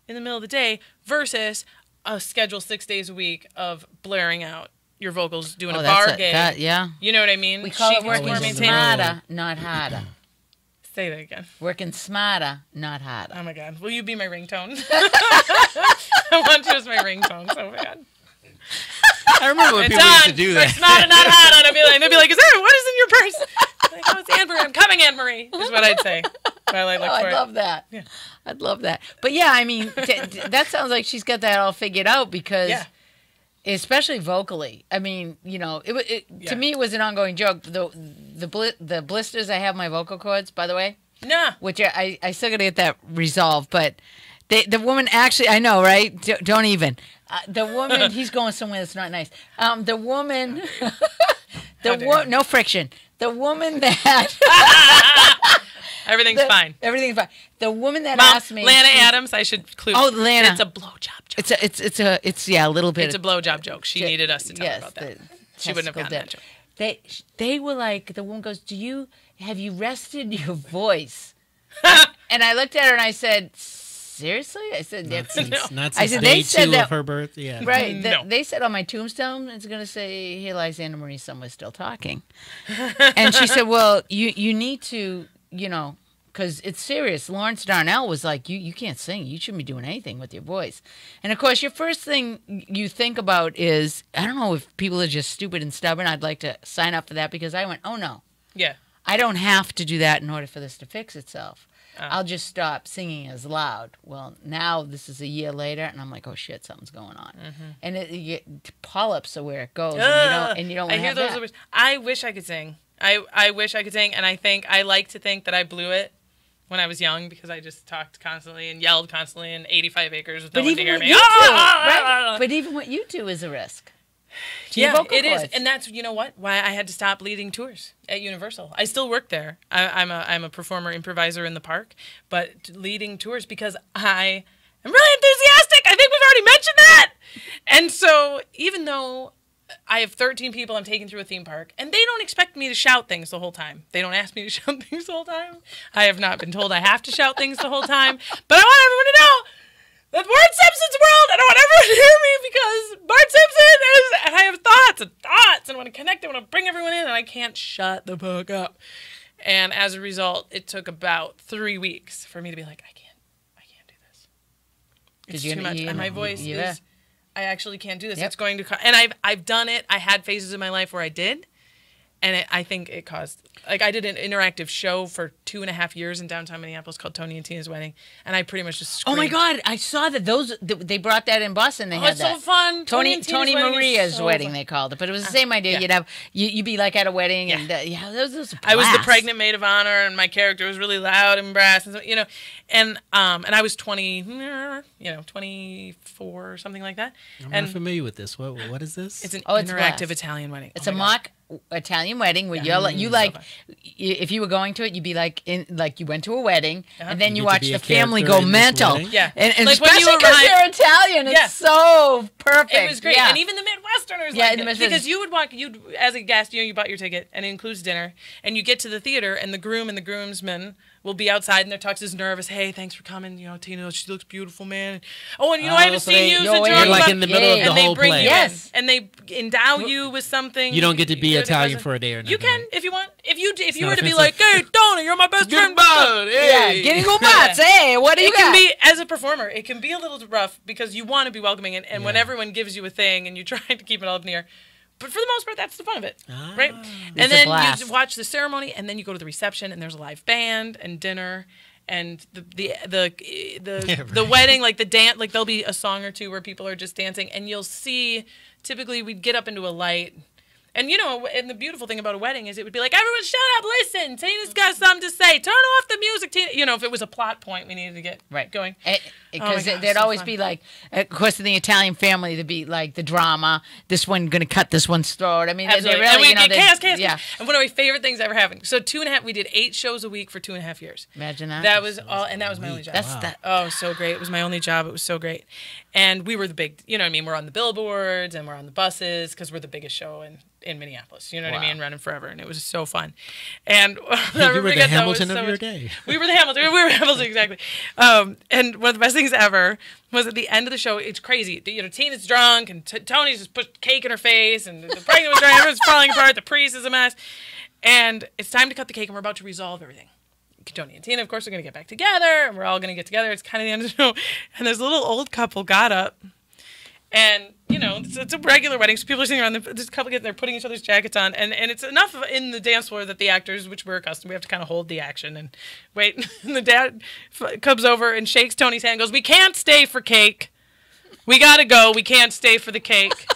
in the middle of the day versus a schedule 6 days a week of blaring out your vocals doing a bar gig. Yeah. You know what I mean? We call She it can working always on the maintain- road. smarter, not harder. Say that again. Working smarter, not harder. Oh my God. Will you be my ringtone? I want you as my ringtone so bad. I remember when It's people used on. to do It's that. not a not hot. And they'll be like, what is in your purse? I'm like, oh, it's Anne-Marie. I'm coming, Anne-Marie, is what I'd say while I look Oh, for I'd it. love that. Yeah. I'd love that. But yeah, I mean, that sounds like she's got that all figured out because, Yeah. especially vocally. I mean, you know, Yeah. to me it was an ongoing joke. The blisters, I have my vocal cords, by the way, Nah. which I still got to get that resolved. But the woman actually, I know, right? Don't even. The woman, he's going somewhere that's not nice. The woman, no friction. The woman that. Everything's fine. Everything's fine. The woman that Mom, asked me. Lana Adams, I should clue. Oh, Lana. It's a blowjob joke. It's a little bit. It's a blowjob joke. She needed us to tell her yes, about that. the She wouldn't have gotten testicle that dip. joke. They were like, the woman goes, have you rested your voice? And I looked at her and I said, seriously? I said, Not since, not I since said, day they said 2 that- of her birth. Yeah. right. No. They said on my tombstone, it's going to say, here lies Annamarie somewhere still talking. And she said, well, you need to, because it's serious. Lawrence Darnell was like, you can't sing. You shouldn't be doing anything with your voice. And, of course, your first thing you think about is, I don't know if people are just stupid and stubborn. I'd like to sign up for that because I went, oh, no. Yeah. I don't have to do that in order for this to fix itself. I'll just stop singing as loud. Well, now this is a year later, and I'm like, oh shit, something's going on. And you get polyps are where it goes, and you don't want to have that. Words. I wish I could sing. I wish I could sing, and I like to think that I blew it when I was young because I just talked constantly and yelled constantly in 85 acres with no one to hear me. Right? But even what you do is a risk. Yeah, it is, and that's why I had to stop leading tours at Universal. I still work there. I'm a performer improviser in the park, but leading tours because I am really enthusiastic. I think we've already mentioned that. And so even though I have 13 people I'm taking through a theme park, and they don't expect me to shout things the whole time. They don't ask me to shout things the whole time. I have not been told I have to shout things the whole time, but I want everyone to know that Bart Simpson's world, I don't want everyone to hear me because Bart Simpson is, and I have thoughts, and I want to connect, I want to bring everyone in, and I can't shut the fuck up. And as a result, it took about 3 weeks for me to be like, I can't do this. It's too much. And my voice is, I actually can't do this. It's going to, and I've done it. I had phases in my life where I did. And I think it caused, like, I did an interactive show for 2.5 years in downtown Minneapolis called Tony and Tina's Wedding, and I pretty much just screamed. Oh my God, I saw that they brought that in Boston. They had it's so fun. Tony Maria's wedding, they called it, but it was the same idea. Yeah. You'd be like at a wedding, and those was a blast. I was the pregnant maid of honor, and my character was really loud and brass, and so, and I was 24 or something like that. I'm not familiar with this. What is this? It's an interactive Italian wedding. It's a mock Italian wedding where if you were going to it, you'd be like you went to a wedding, and then you watch the family go mental. Yeah, and like especially because you're Italian, it's so perfect. It was great, and even the Midwesterners because you would walk, as a guest, you bought your ticket, and it includes dinner, and you get to the theater, and the groom and the groomsmen will be outside in their tuxes, nervous. Hey, thanks for coming. Tina, she looks beautiful, man. Oh, and I haven't seen you since you're like in the middle of the whole play. Yes, and they endow you with something. You don't get to be Italian for a day or nothing. You can if you want. If you were to be like, hey, Tony, you're my best friend. Hey. Getting nuts. Hey, what do you got? It can be, as a performer, it can be a little rough because you want to be welcoming, and when everyone gives you a thing and you try to keep it all up in the air. But for the most part, that's the fun of it, right? And then you watch the ceremony, and then you go to the reception, and there's a live band and dinner, and the wedding, like the dance, like there'll be a song or two where people are just dancing, and you'll see. Typically, we'd get up into a light. And, and the beautiful thing about a wedding is it would be like, everyone shut up, listen, Tina's got something to say. Turn off the music, Tina. If it was a plot point we needed to get going. Because there'd always be like, of course, in the Italian family, there'd be like the drama, this one going to cut this one's throat. I mean, they really, and we'd get chaos. Yeah. And one of my favorite things ever happened. So we did 8 shows a week for 2.5 years. Imagine that. That was all, and that was my only job. So great. It was my only job. It was so great. And we were the big, we're on the billboards and we're on the buses because we're the biggest show in Minneapolis, what I mean, running forever, and it was so fun. And you were the Hamilton of your day. We were the Hamilton. We were Hamilton, exactly. And one of the best things ever was at the end of the show. It's crazy. Tina's drunk, and Tony's just put cake in her face, and the pregnant was drunk. Everyone's falling apart. The priest is a mess, and it's time to cut the cake, and we're about to resolve everything. Tony and Tina, of course, are going to get back together, and we're all going to get together. It's kind of the end of the show, and this little old couple got up. And, it's a regular wedding, so people are sitting around, there's a couple getting there putting each other's jackets on, and it's enough in the dance floor that the actors, which we're accustomed, we have to kind of hold the action and wait. And the dad comes over and shakes Tony's hand and goes, we can't stay for cake. We got to go. We can't stay for the cake.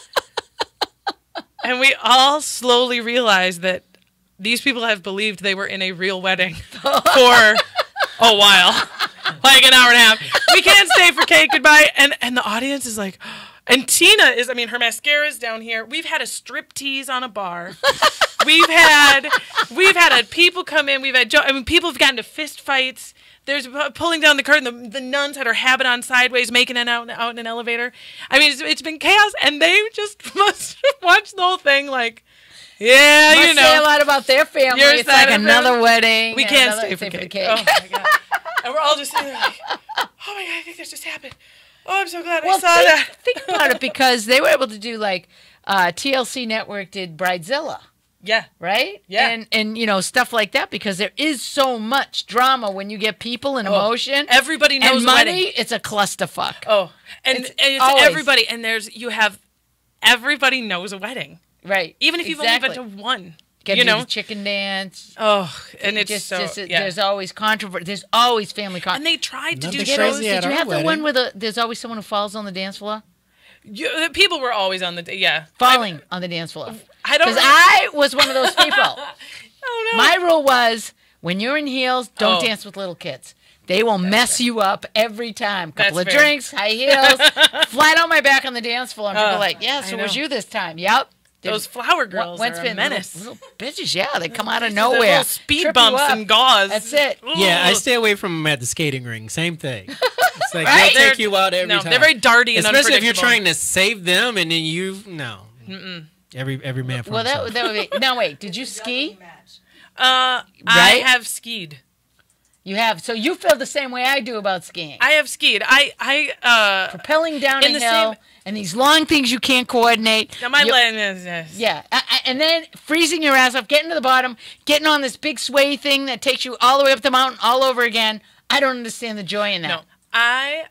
And we all slowly realized that these people have believed they were in a real wedding for a while, like an hour and a half. We can't stay for cake. Goodbye. And the audience is like... And Tina is, her mascara's down here. We've had a striptease on a bar. We've had people come in. People have gotten to fist fights. There's pulling down the curtain. The nuns had her habit on sideways, making it out in an elevator. It's been chaos, and they just must have watched the whole thing like, must say a lot about their family. It's like another wedding. We can't stay for the cake. Oh, my God. And we're all just sitting there like, oh, my God, I think this just happened. Oh, I'm so glad I saw that. Think about it, because they were able to do like TLC Network did Bridezilla. Yeah. Right? Yeah. And you know, stuff like that, because there is so much drama when you get people and emotion. Everybody knows and a money, wedding. it's a clusterfuck. Oh, and it's always. everybody. And everybody knows a wedding. Right. Even if you've only been to one. Get you to know? the chicken dance. Oh, and it's just yeah. there's always controversy. There's always family controversy. And they tried to do Nothing shows. crazy Did at you our have the wedding. one where there's always someone who falls on the dance floor? People were always on the yeah. Falling on the dance floor. I don't. Because I was one of those people. Oh no. My rule was, when you're in heels, don't Oh. dance with little kids. They will mess you up every time. Couple That's of fair. drinks, high heels, flat on my back on the dance floor. And people are like, yeah, so I was know. you this time? Yep. Those flower girls are a menace. Little bitches, yeah, they come out of They're nowhere. little speed Trip you bumps up. and gauze. That's it. Yeah, I Ooh. stay away from them at the skating ring. Same thing. It's like Right? they'll take you out every time. They're very darty and especially if you're unpredictable. trying to save them and then every man for Well, himself. that would be. Now, wait, did you ski? I Right? have skied. You have. So you feel the same way I do about skiing. I have skied. I Propelling down in a the hill same- and these long things you can't coordinate. now my You- leg is Yeah, and then freezing your ass off, getting to the bottom, getting on this big sway thing that takes you all the way up the mountain all over again. I don't understand the joy in that. No, I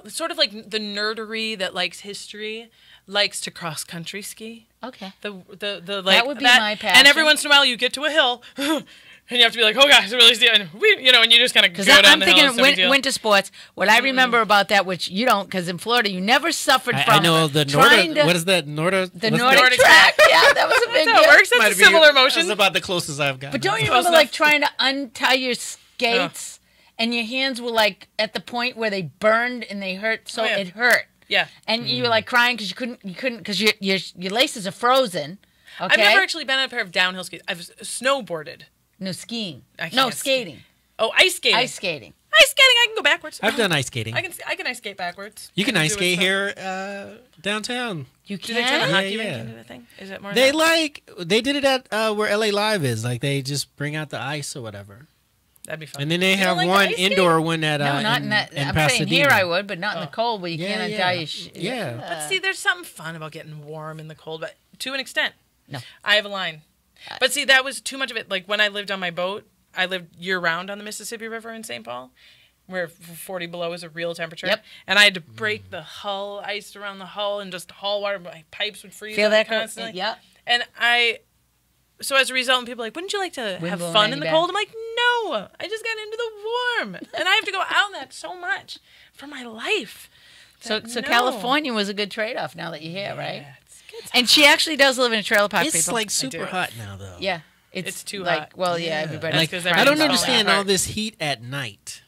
sort of like the nerdery that likes history likes to cross country ski. Okay. The like That would be my passion. And every once in a while you get to a hill and you have to be like, oh gosh, I really see it. And and you just kind of go Because down I'm the thinking hill. It's no big deal. winter sports. What I remember about that, which you don't, because in Florida you never suffered from. I know the trying Nordic. to- What is that? Nordic. The what's Nordic Nordic track. Yeah, that was a big That's how deal. it works. That's Might a be- similar motion. That's about the closest I've got. But don't you Close remember like enough. trying to untie your skates and your hands were like at the point where they burned and they hurt, so Oh, yeah. it hurt. Yeah. And you were like crying because you couldn't because your laces are frozen. Okay. I've never actually been on a pair of downhill skis. I've snowboarded. No skiing. I can't No ski. skating. Oh, ice skating. Ice skating. Ice skating. I can go backwards. I've done ice skating. I can ice skate backwards. You can I ice do it skate so- here downtown. You Do they turn a can. hockey Yeah, rink yeah. into a thing? Is it more? They than they did it at where LA Live is. Like they just bring out the ice or whatever. that'd be fun. And then they don't have like one ice skating? indoor one at No, not in that. I'm saying here I would, but not in the cold where you Yeah, can't yeah. untie your Yeah. But see, there's something fun about getting warm in the cold, but to an extent. No. I have a line. But see, that was too much of it. Like when I lived on my boat, I lived year round on the Mississippi River in St. Paul, where 40 below is a real temperature. Yep. And I had to break the hull, ice around the hull, and just haul water. My pipes would freeze Feel that constantly. Yep. And so as a result, people are like, wouldn't you like to Wind have blowing fun at in the you cold? I'm like, no, I just got into the warm. And I have to go out in that so much for my life. So No. California was a good trade-off now that you're here, right? Yeah, it's And she actually does live in a trailer park, It's people. like do super it. hot now though. Yeah. It's too like, hot. Well, yeah, everybody. Like, 'cause I don't everything's understand falling all apart. this heat at night.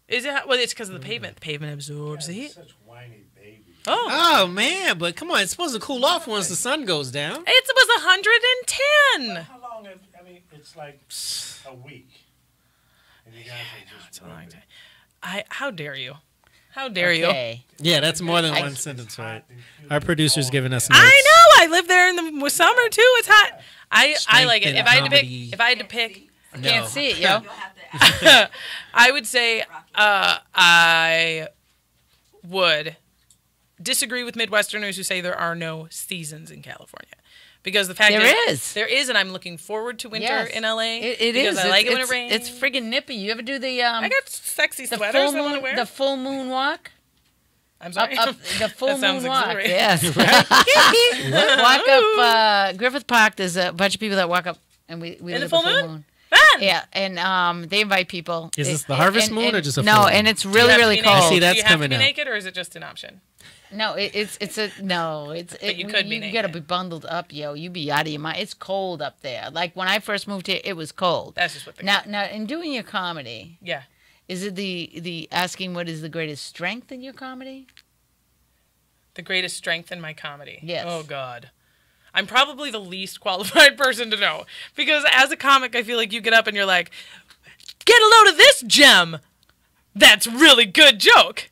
Is it? Well, it's because of the pavement. The pavement absorbs the heat. Such whiny babies. Oh, Oh man, but come on, it's supposed to cool off once the sun goes down. it was 110. How long? I mean, it's like a week. And you guys are just. It's a long time. How dare you? How dare you? Okay. Yeah, that's more than one sentence, right? Our producer's giving us notes. I know. I live there in the summer too. It's hot. I like it. Strength If I had to pick, comedy. if I had to pick, No. Can't see it, yo. You'll have to I would say I would disagree with Midwesterners who say there are no seasons in California. Because the fact There is. there is, and I'm looking forward to winter Yes. in LA. It because is. I like it when It's- it rains. It's friggin' nippy. You ever do the I got sexy the sweaters full I want to moon wear. the full moon walk? I'm Up, sorry. up the full That sounds moon walk. exhilarating. Yes. Walk up Griffith Park. There's a bunch of people that walk up, and we In look the at full the full moon? moon. Fun. Yeah, and they invite people. Is this the harvest moon or just a no? full moon? And it's Do you really have to really be cold. naked? See, that's Do you have coming to be up. naked, or is it just an option? No, it's a no. It's you could be You gotta naked. be bundled up, yo. You be out of your mind. It's cold up there. Like when I first moved here, it was cold. That's just what they Now in doing your comedy, Yeah. is it the asking what is the greatest strength in your comedy? The greatest strength in my comedy. Yes. Oh, God. I'm probably the least qualified person to know. Because as a comic, I feel like you get up and you're like, get a load of this gem. That's really good joke.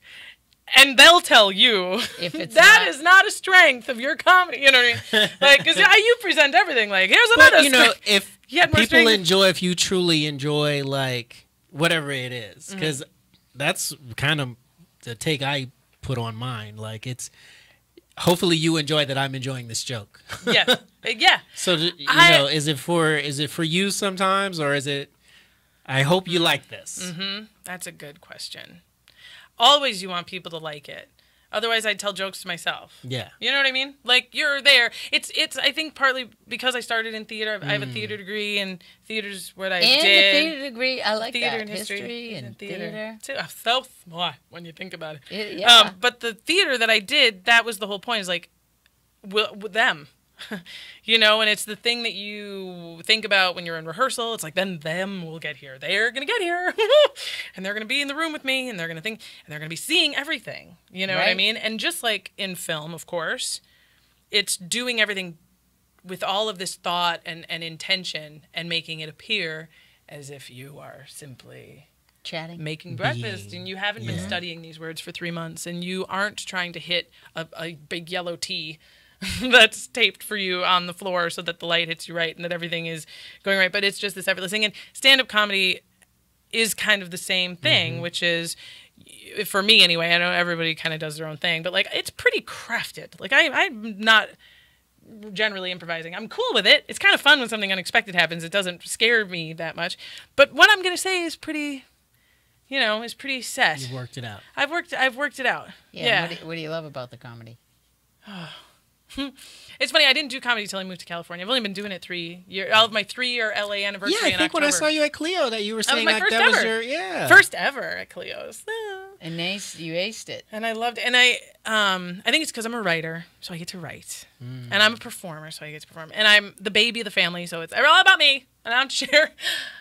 And they'll tell you If it's that not- is not a strength of your comedy. You know what I mean? Like, because you present everything. Like, here's another But you know, strength. if You had more people strength. enjoy, if you truly enjoy, like whatever it is, because that's kind of the take I put on mine. Like it's hopefully you enjoy that I'm enjoying this joke. Yeah. Yeah. So is it for you sometimes, or is it? I hope you like this. That's a good question. Always, you want people to like it. Otherwise, I'd tell jokes to myself. Yeah. You know what I mean? Like, you're there. It's. I think partly because I started in theater. I have a theater degree, and theater's what I did. And a theater degree. I like theater that. and history and theater. Too. So smart when you think about it. Yeah. But the theater that I did, that was the whole point. Is like, with them. You know, and it's the thing that you think about when you're in rehearsal. It's like, then them will get here. They're going to get here. And they're going to be in the room with me, and they're going to think, and they're going to be seeing everything. You know what I mean? And just like in film, of course, it's doing everything with all of this thought and intention and making it appear as if you are simply chatting, making breakfast, and you haven't been studying these words for 3 months, and you aren't trying to hit a big yellow T that's taped for you on the floor so that the light hits you right and that everything is going right. But it's just this effortless thing. And stand-up comedy is kind of the same thing, which is, for me anyway, I know everybody kind of does their own thing, but like, it's pretty crafted. Like, I'm not generally improvising. I'm cool with it. It's kind of fun when something unexpected happens. It doesn't scare me that much. But what I'm going to say is pretty, is pretty set. You've worked it out. I've worked it out. Yeah. What do you love about the comedy? It's funny, I didn't do comedy till I moved to California. I've only been doing it 3 years. All of my 3-year LA anniversary. Yeah, I think when I saw you at Clio that you were saying that was your first ever at Clio's. And you aced it. And I loved it. And I think it's because I'm a writer, so I get to write. And I'm a performer, so I get to perform. And I'm the baby of the family, so it's all about me. And I don't share.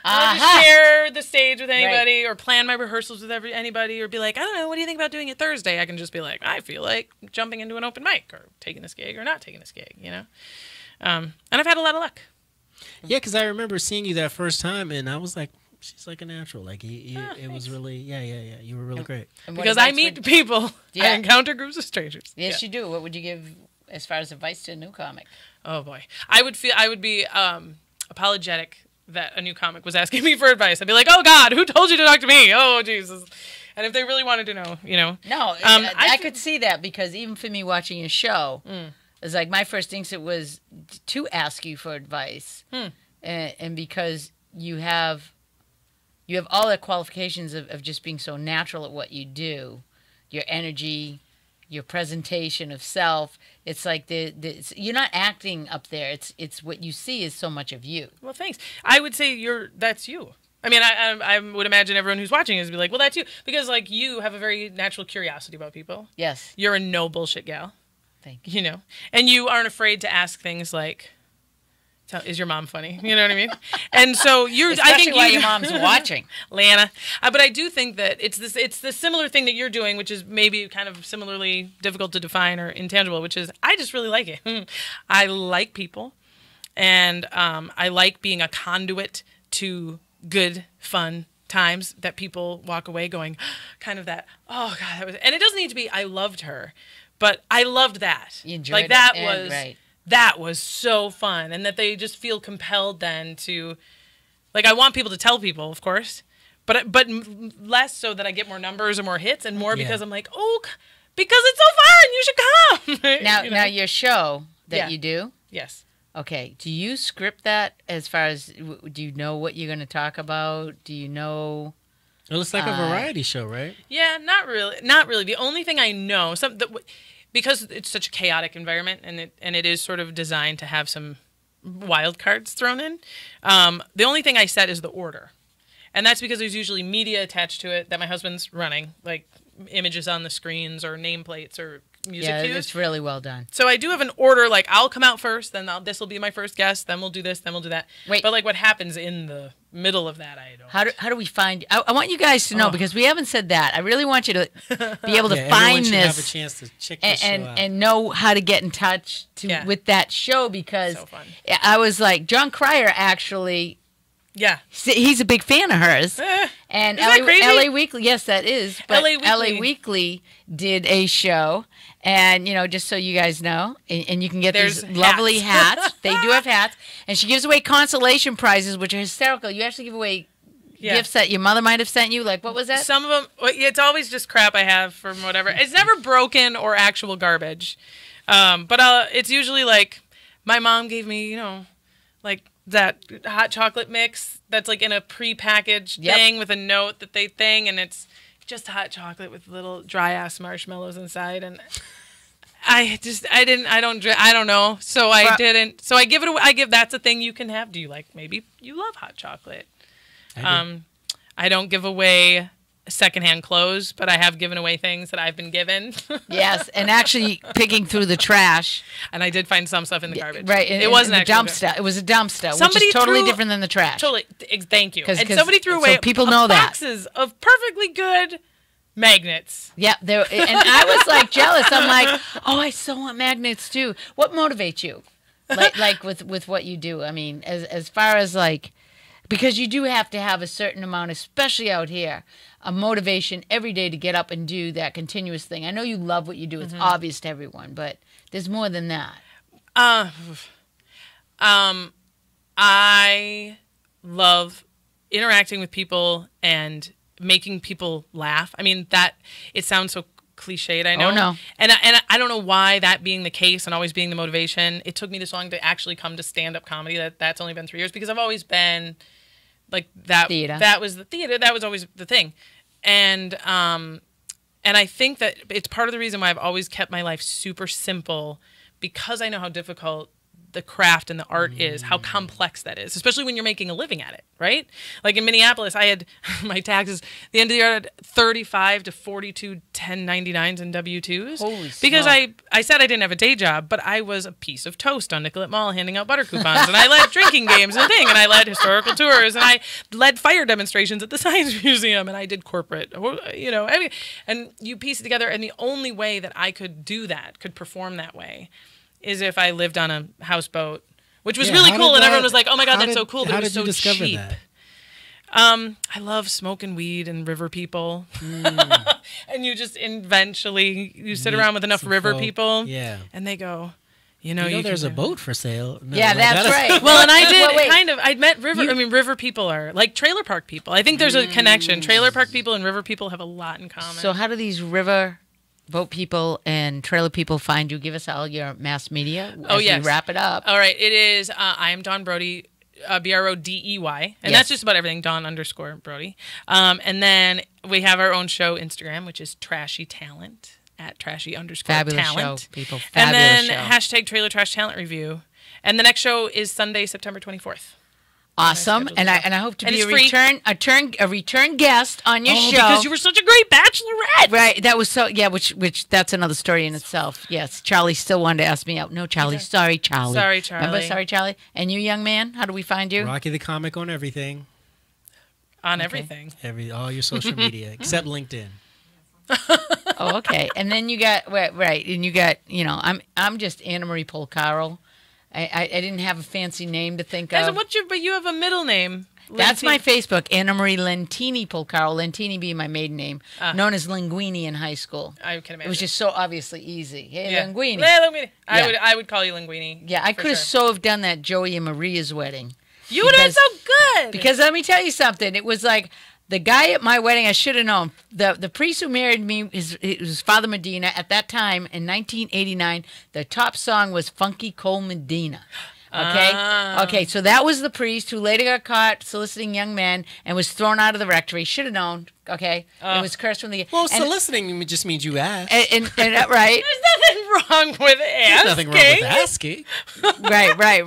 I don't share the stage with anybody or plan my rehearsals with anybody or be like, I don't know, what do you think about doing it Thursday? I can just be like, I feel like jumping into an open mic or taking this gig or not taking this gig, And I've had a lot of luck. Yeah, because I remember seeing you that first time, and I was like, she's like a natural. Like, it was really, you were really great. Because I meet people. I encounter groups of strangers. Yes, you do. What would you give as far as advice to a new comic? Oh, boy. I would be apologetic that a new comic was asking me for advice. I'd be like, oh, God, who told you to talk to me? Oh, Jesus. And if they really wanted to know, No, I could see that, because even for me watching your show, it's like my first instinct was to ask you for advice. And because you have all the qualifications of just being so natural at what you do, your energy, your presentation of self. It's like you're not acting up there. It's what you see is so much of you. Well, thanks. I would say that's you. I mean, I would imagine everyone who's watching is be like, well, that's you, because like you have a very natural curiosity about people. Yes. You're a no bullshit gal. Thank you. And you aren't afraid to ask things like, is your mom funny? You know what I mean? And so I think why your mom's watching, Lana. But I do think that it's the similar thing that you're doing, which is maybe kind of similarly difficult to define or intangible, which is I just really like it. I like people, and I like being a conduit to good, fun times that people walk away going, kind of that, oh God, that was, and it doesn't need to be I loved her, but I loved that. You enjoyed like it. That and, was right. That was so fun, and that they just feel compelled then to, like, I want people to tell people, of course, but less so that I get more numbers or more hits, and more because I'm like, oh, because it's so fun, you should come. Now your show that you do. Yes. Okay. Do you script that as far as, do you know what you're going to talk about? Do you know? It looks like a variety show, right? Yeah, not really. Not really. The only thing I know, because it's such a chaotic environment, and it is sort of designed to have some wild cards thrown in. The only thing I set is the order, and that's because there's usually media attached to it that my husband's running, like images on the screens or nameplates or music cues. Yeah, it's really well done. So I do have an order, like I'll come out first, then this will be my first guest, then we'll do this, then we'll do that. Wait. But like what happens in the middle of that, I don't. How do we find? I want you guys to know, because we haven't said that. I really want you to be able to find this, have a chance to check this show out. and know how to get in touch with that show, because so fun. I was like, John Cryer actually. Yeah. He's a big fan of hers. And is that crazy? LA Weekly, yes, that is. But LA Weekly did a show, and just so you guys know, and you can get There's these lovely hats. They do have hats, and she gives away consolation prizes, which are hysterical. You actually give away gifts that your mother might have sent you. Like, what was that? Some of them. It's always just crap I have from whatever. It's never broken or actual garbage, but it's usually like My mom gave me, like that hot chocolate mix that's like in a prepackaged thing with a note that they thing, and it's just hot chocolate with little dry ass marshmallows inside, and I don't know. So I didn't. So I give it away. That's a thing you can have. Do you like, maybe you love hot chocolate? I don't give away secondhand clothes, but I have given away things that I've been given. Yes, and actually picking through the trash. And I did find some stuff in the garbage. Right, it wasn't a actually dumpster. It was a dumpster, somebody which is totally threw, different than the trash. Totally, thank you. And 'cause somebody threw away people know boxes of perfectly good magnets. Yeah, and I was like jealous. I'm like, oh, I so want magnets too. What motivates you, like with what you do? I mean, as far as like, because you do have to have a certain amount, especially out here, a motivation every day to get up and do that continuous thing. I know you love what you do. It's obvious to everyone, but there's more than that. I love interacting with people and making people laugh. I mean, that it sounds so cliched, I know. Oh, no. And I don't know why that being the case and always being the motivation. It took me this long to actually come to stand-up comedy. That's only been 3 years, because I've always been like that. Theater. That was the theater. That was always the thing. And I think that it's part of the reason why I've always kept my life super simple, because I know how difficult the craft and the art is, how complex that is, especially when you're making a living at it, right? Like in Minneapolis, I had my taxes at the end of the year, I had 35 to 42 1099s and W-2s. Holy because smoke. I said I didn't have a day job, but I was a piece of toast on Nicollet Mall handing out butter coupons, and I led drinking games and thing, and I led historical tours, and I led fire demonstrations at the Science Museum, and I did corporate, and you piece it together, and the only way that I could do that, could perform that way, is if I lived on a houseboat, which was really cool, and everyone was like, "Oh my god, that's so cool!" But it was so cheap. That? I love smoking weed and river people, and you just eventually you sit around with enough river people, and they go, you know there's a boat for sale. No, yeah, that's right. Well, and I did I met river people are like trailer park people. I think there's a connection. Trailer park people and river people have a lot in common. So how do these river boat people and trailer people find you? Give us all your mass media as we wrap it up. All right. It is, I am Dawn Brody, Brodey. And that's just about everything, Dawn_Brody. And then we have our own show, Instagram, which is Trashy Talent, at @Trashy_Talent. Fabulous show, people. Fabulous and then show. #Trailer Trash Talent Review. And the next show is Sunday, September 24th. Awesome, and I hope to be a return guest on your show, because you were such a great bachelorette. Right, that was so which that's another story in itself. Yes, Charlie still wanted to ask me out. No, Charlie, sorry, Charlie. Sorry, Charlie. Remember, sorry, Charlie. And you, young man, how do we find you? Rocky the Comic on everything. On everything. All your social media except LinkedIn. Oh, okay. And then you got and you got I'm just Annamarie Polcaro. I didn't have a fancy name to think of. But you have a middle name. That's my Facebook, Annamarie Lentini Polcaro. Lentini being my maiden name, known as Linguini in high school. I can imagine. It was just so obviously easy. Hey, Linguini. Hey, Linguini. I would call you Linguini. Yeah, I could have so have done that Joey and Maria's wedding. You would have been so good. Because let me tell you something. It was like the guy at my wedding, I should have known. The priest who married me, it was Father Medina. At that time, in 1989, the top song was Funky Cole Medina. Okay? Okay, so that was the priest who later got caught soliciting young men and was thrown out of the rectory. Should have known, okay? It was cursed from the... Well, soliciting just means you ask. And right? There's nothing wrong with asking. There's nothing wrong with asking.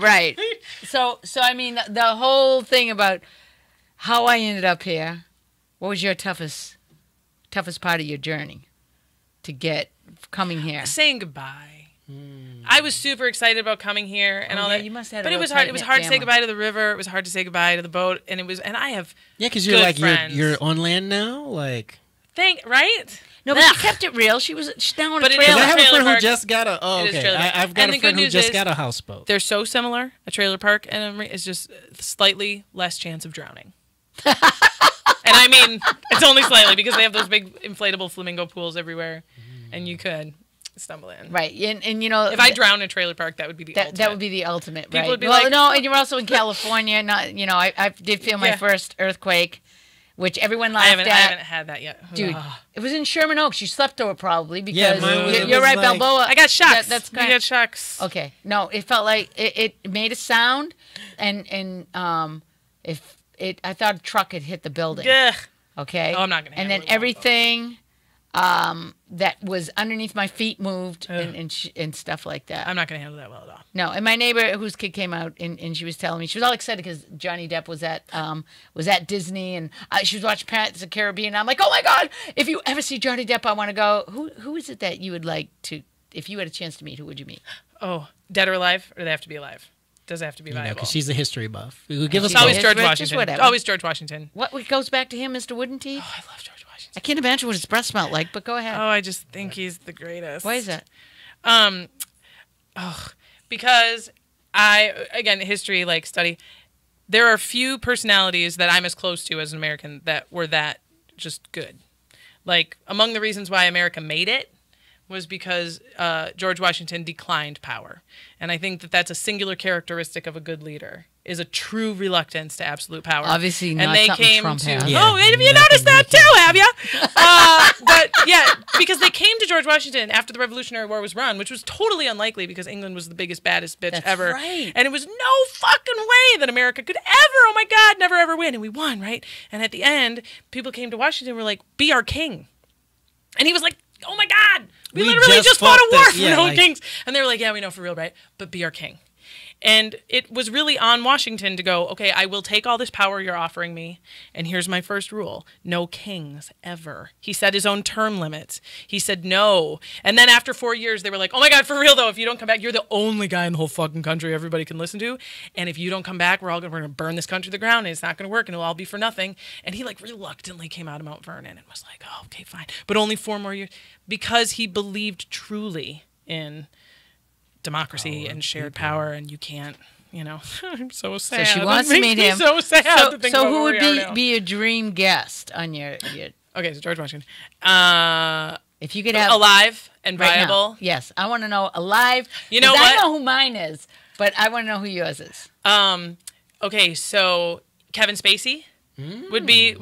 Right. So I mean, the whole thing about how I ended up here, what was your toughest part of your journey to get coming here? Saying goodbye. I was super excited about coming here and all that. You must have but it was hard. It was hard to say goodbye to the river. It was hard to say goodbye to the boat. And I have because you're like you're on land now, like right? No, but she kept it real. She's now on a trailer. I have a friend who just got a. Oh, okay. I've got and a friend who just got a houseboat. They're so similar. A trailer park and it's just slightly less chance of drowning. And I mean, it's only slightly because they have those big inflatable flamingo pools everywhere, and you could stumble in. Right, and if I drowned in a trailer park, that would be the ultimate. That would be the ultimate. People right? would be like, no, and you're also in California. Not, I did feel my first earthquake which everyone I laughed haven't at. had that yet. Dude, Ugh. it was in Sherman Oaks. You slept over probably because Yeah, mine was- it you're was right, like- Balboa. I got shocks. That's We kind got shocks. Okay, no, it felt like it made a sound, and if it, I thought a truck had hit the building. Ugh. Okay. Oh, I'm not gonna And handle then it. everything that was underneath my feet moved and stuff like that. I'm not going to handle that well at all. No, and my neighbor whose kid came out and she was telling me, she was all excited because Johnny Depp was at Disney and she was watching Pirates of the Caribbean. And I'm like, oh my God, if you ever see Johnny Depp, I want to go. Who is it that you would like to, if you had a chance to meet, who would you meet? Oh, dead or alive? Or do they have to be alive? Does it have to be You know, viable? because she's a history buff. Give us It's always Just George whatever. Washington. Always George Washington. What goes back to him, Mr. Woodenteeth? Oh, I love George Washington. I can't imagine what his breath smelled like, but go ahead. Oh, I just think he's the greatest. Why is that? Because again, history like study. There are few personalities that I'm as close to as an American that were that just good. Like among the reasons why America made it was because George Washington declined power, and I think that that's a singular characteristic of a good leader. Is a true reluctance to absolute power. Obviously and not they something came Trump to. has. Yeah, Oh, have you nothing noticed that we too? Have you? But yeah, because they came to George Washington after the Revolutionary War was run, which was totally unlikely because England was the biggest, baddest bitch That's ever, right. and it was no fucking way that America could ever, oh my God, never ever win, and we won, right? And at the end, people came to Washington and were like, "Be our king," and he was like, "Oh my God, we literally just fought a war for no kings," and they were like, "Yeah, we know for real, right? But be our king." And it was really on Washington to go, okay, I will take all this power you're offering me, and here's my first rule. No kings, ever. He set his own term limits. He said no. And then after 4 years, they were like, oh my God, for real though, if you don't come back, you're the only guy in the whole fucking country everybody can listen to. And if you don't come back, we're going to burn this country to the ground, and it's not going to work, and it'll all be for nothing. And he like reluctantly came out of Mount Vernon and was like, oh, okay, fine. But only 4 more years. Because he believed truly in democracy and shared power, and you can't, I'm so sad. So she wants to meet him. So sad to think So about who where would we are now. be a dream guest on your Okay, so George Washington. if you could have Alive and right now? viable. Yes, I want to know alive. You know 'cause what? I know who mine is, but I want to know who yours is. Okay, so Kevin Spacey would be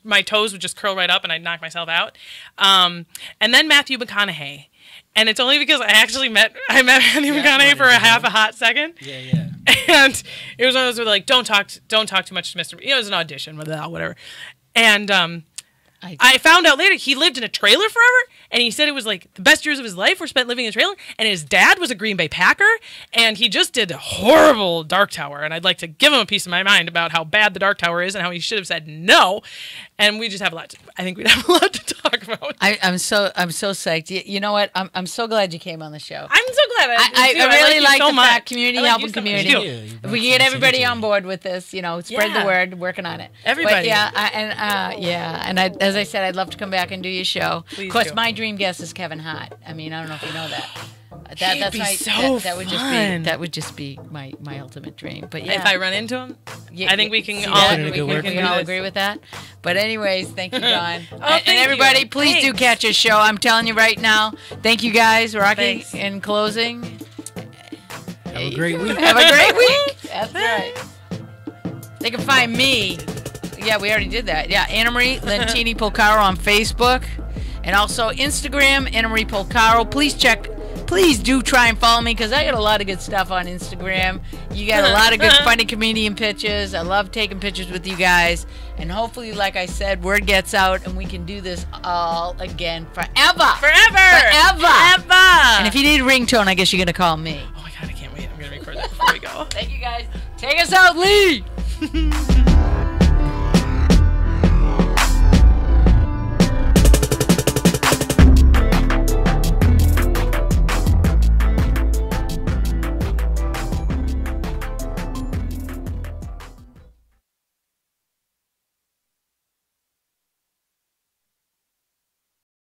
my toes would just curl right up and I'd knock myself out. And then Matthew McConaughey. And it's only because I met Matthew McConaughey for a hot second. Yeah. And it was one of those where like, don't talk too much to Mr. It was an audition, whatever. And I found out later he lived in a trailer forever, and he said it was like the best years of his life were spent living in a trailer, and his dad was a Green Bay Packer, and he just did a horrible Dark Tower, and I'd like to give him a piece of my mind about how bad the Dark Tower is and how he should have said no, and we just have I think we'd have a lot to talk about. I'm so psyched. You know what? I'm so glad you came on the show. I'm so glad I really like the fact community helping community. Too. If we can get everybody on board with this, spread the word, working on it. Everybody. But as I said, I'd love to come back and do your show. Please of course, do. my dream guest is Kevin Hart. I mean, I don't know if you know that. He'd be so fun. That would just be my ultimate dream. But yeah, If I run into him, I think we can see all that? we we can can all agree with that. But anyways, thank you, John. and thank everybody, you. please do Thanks. catch his show. I'm telling you right now. Thank you guys. Rocky, Thanks. in closing. Have a great week. Have a great week. That's right. They can find me. Yeah, we already did that. Yeah, Annamarie Lentini Polcaro on Facebook. And also Instagram, Annamarie Polcaro. Please do try and follow me because I got a lot of good stuff on Instagram. You got a lot of good funny comedian pictures. I love taking pictures with you guys. And hopefully, like I said, word gets out and we can do this all again forever. Forever. And if you need a ringtone, I guess you're going to call me. Oh my God, I can't wait. I'm going to record that before we go. Thank you guys. Take us out, Lee.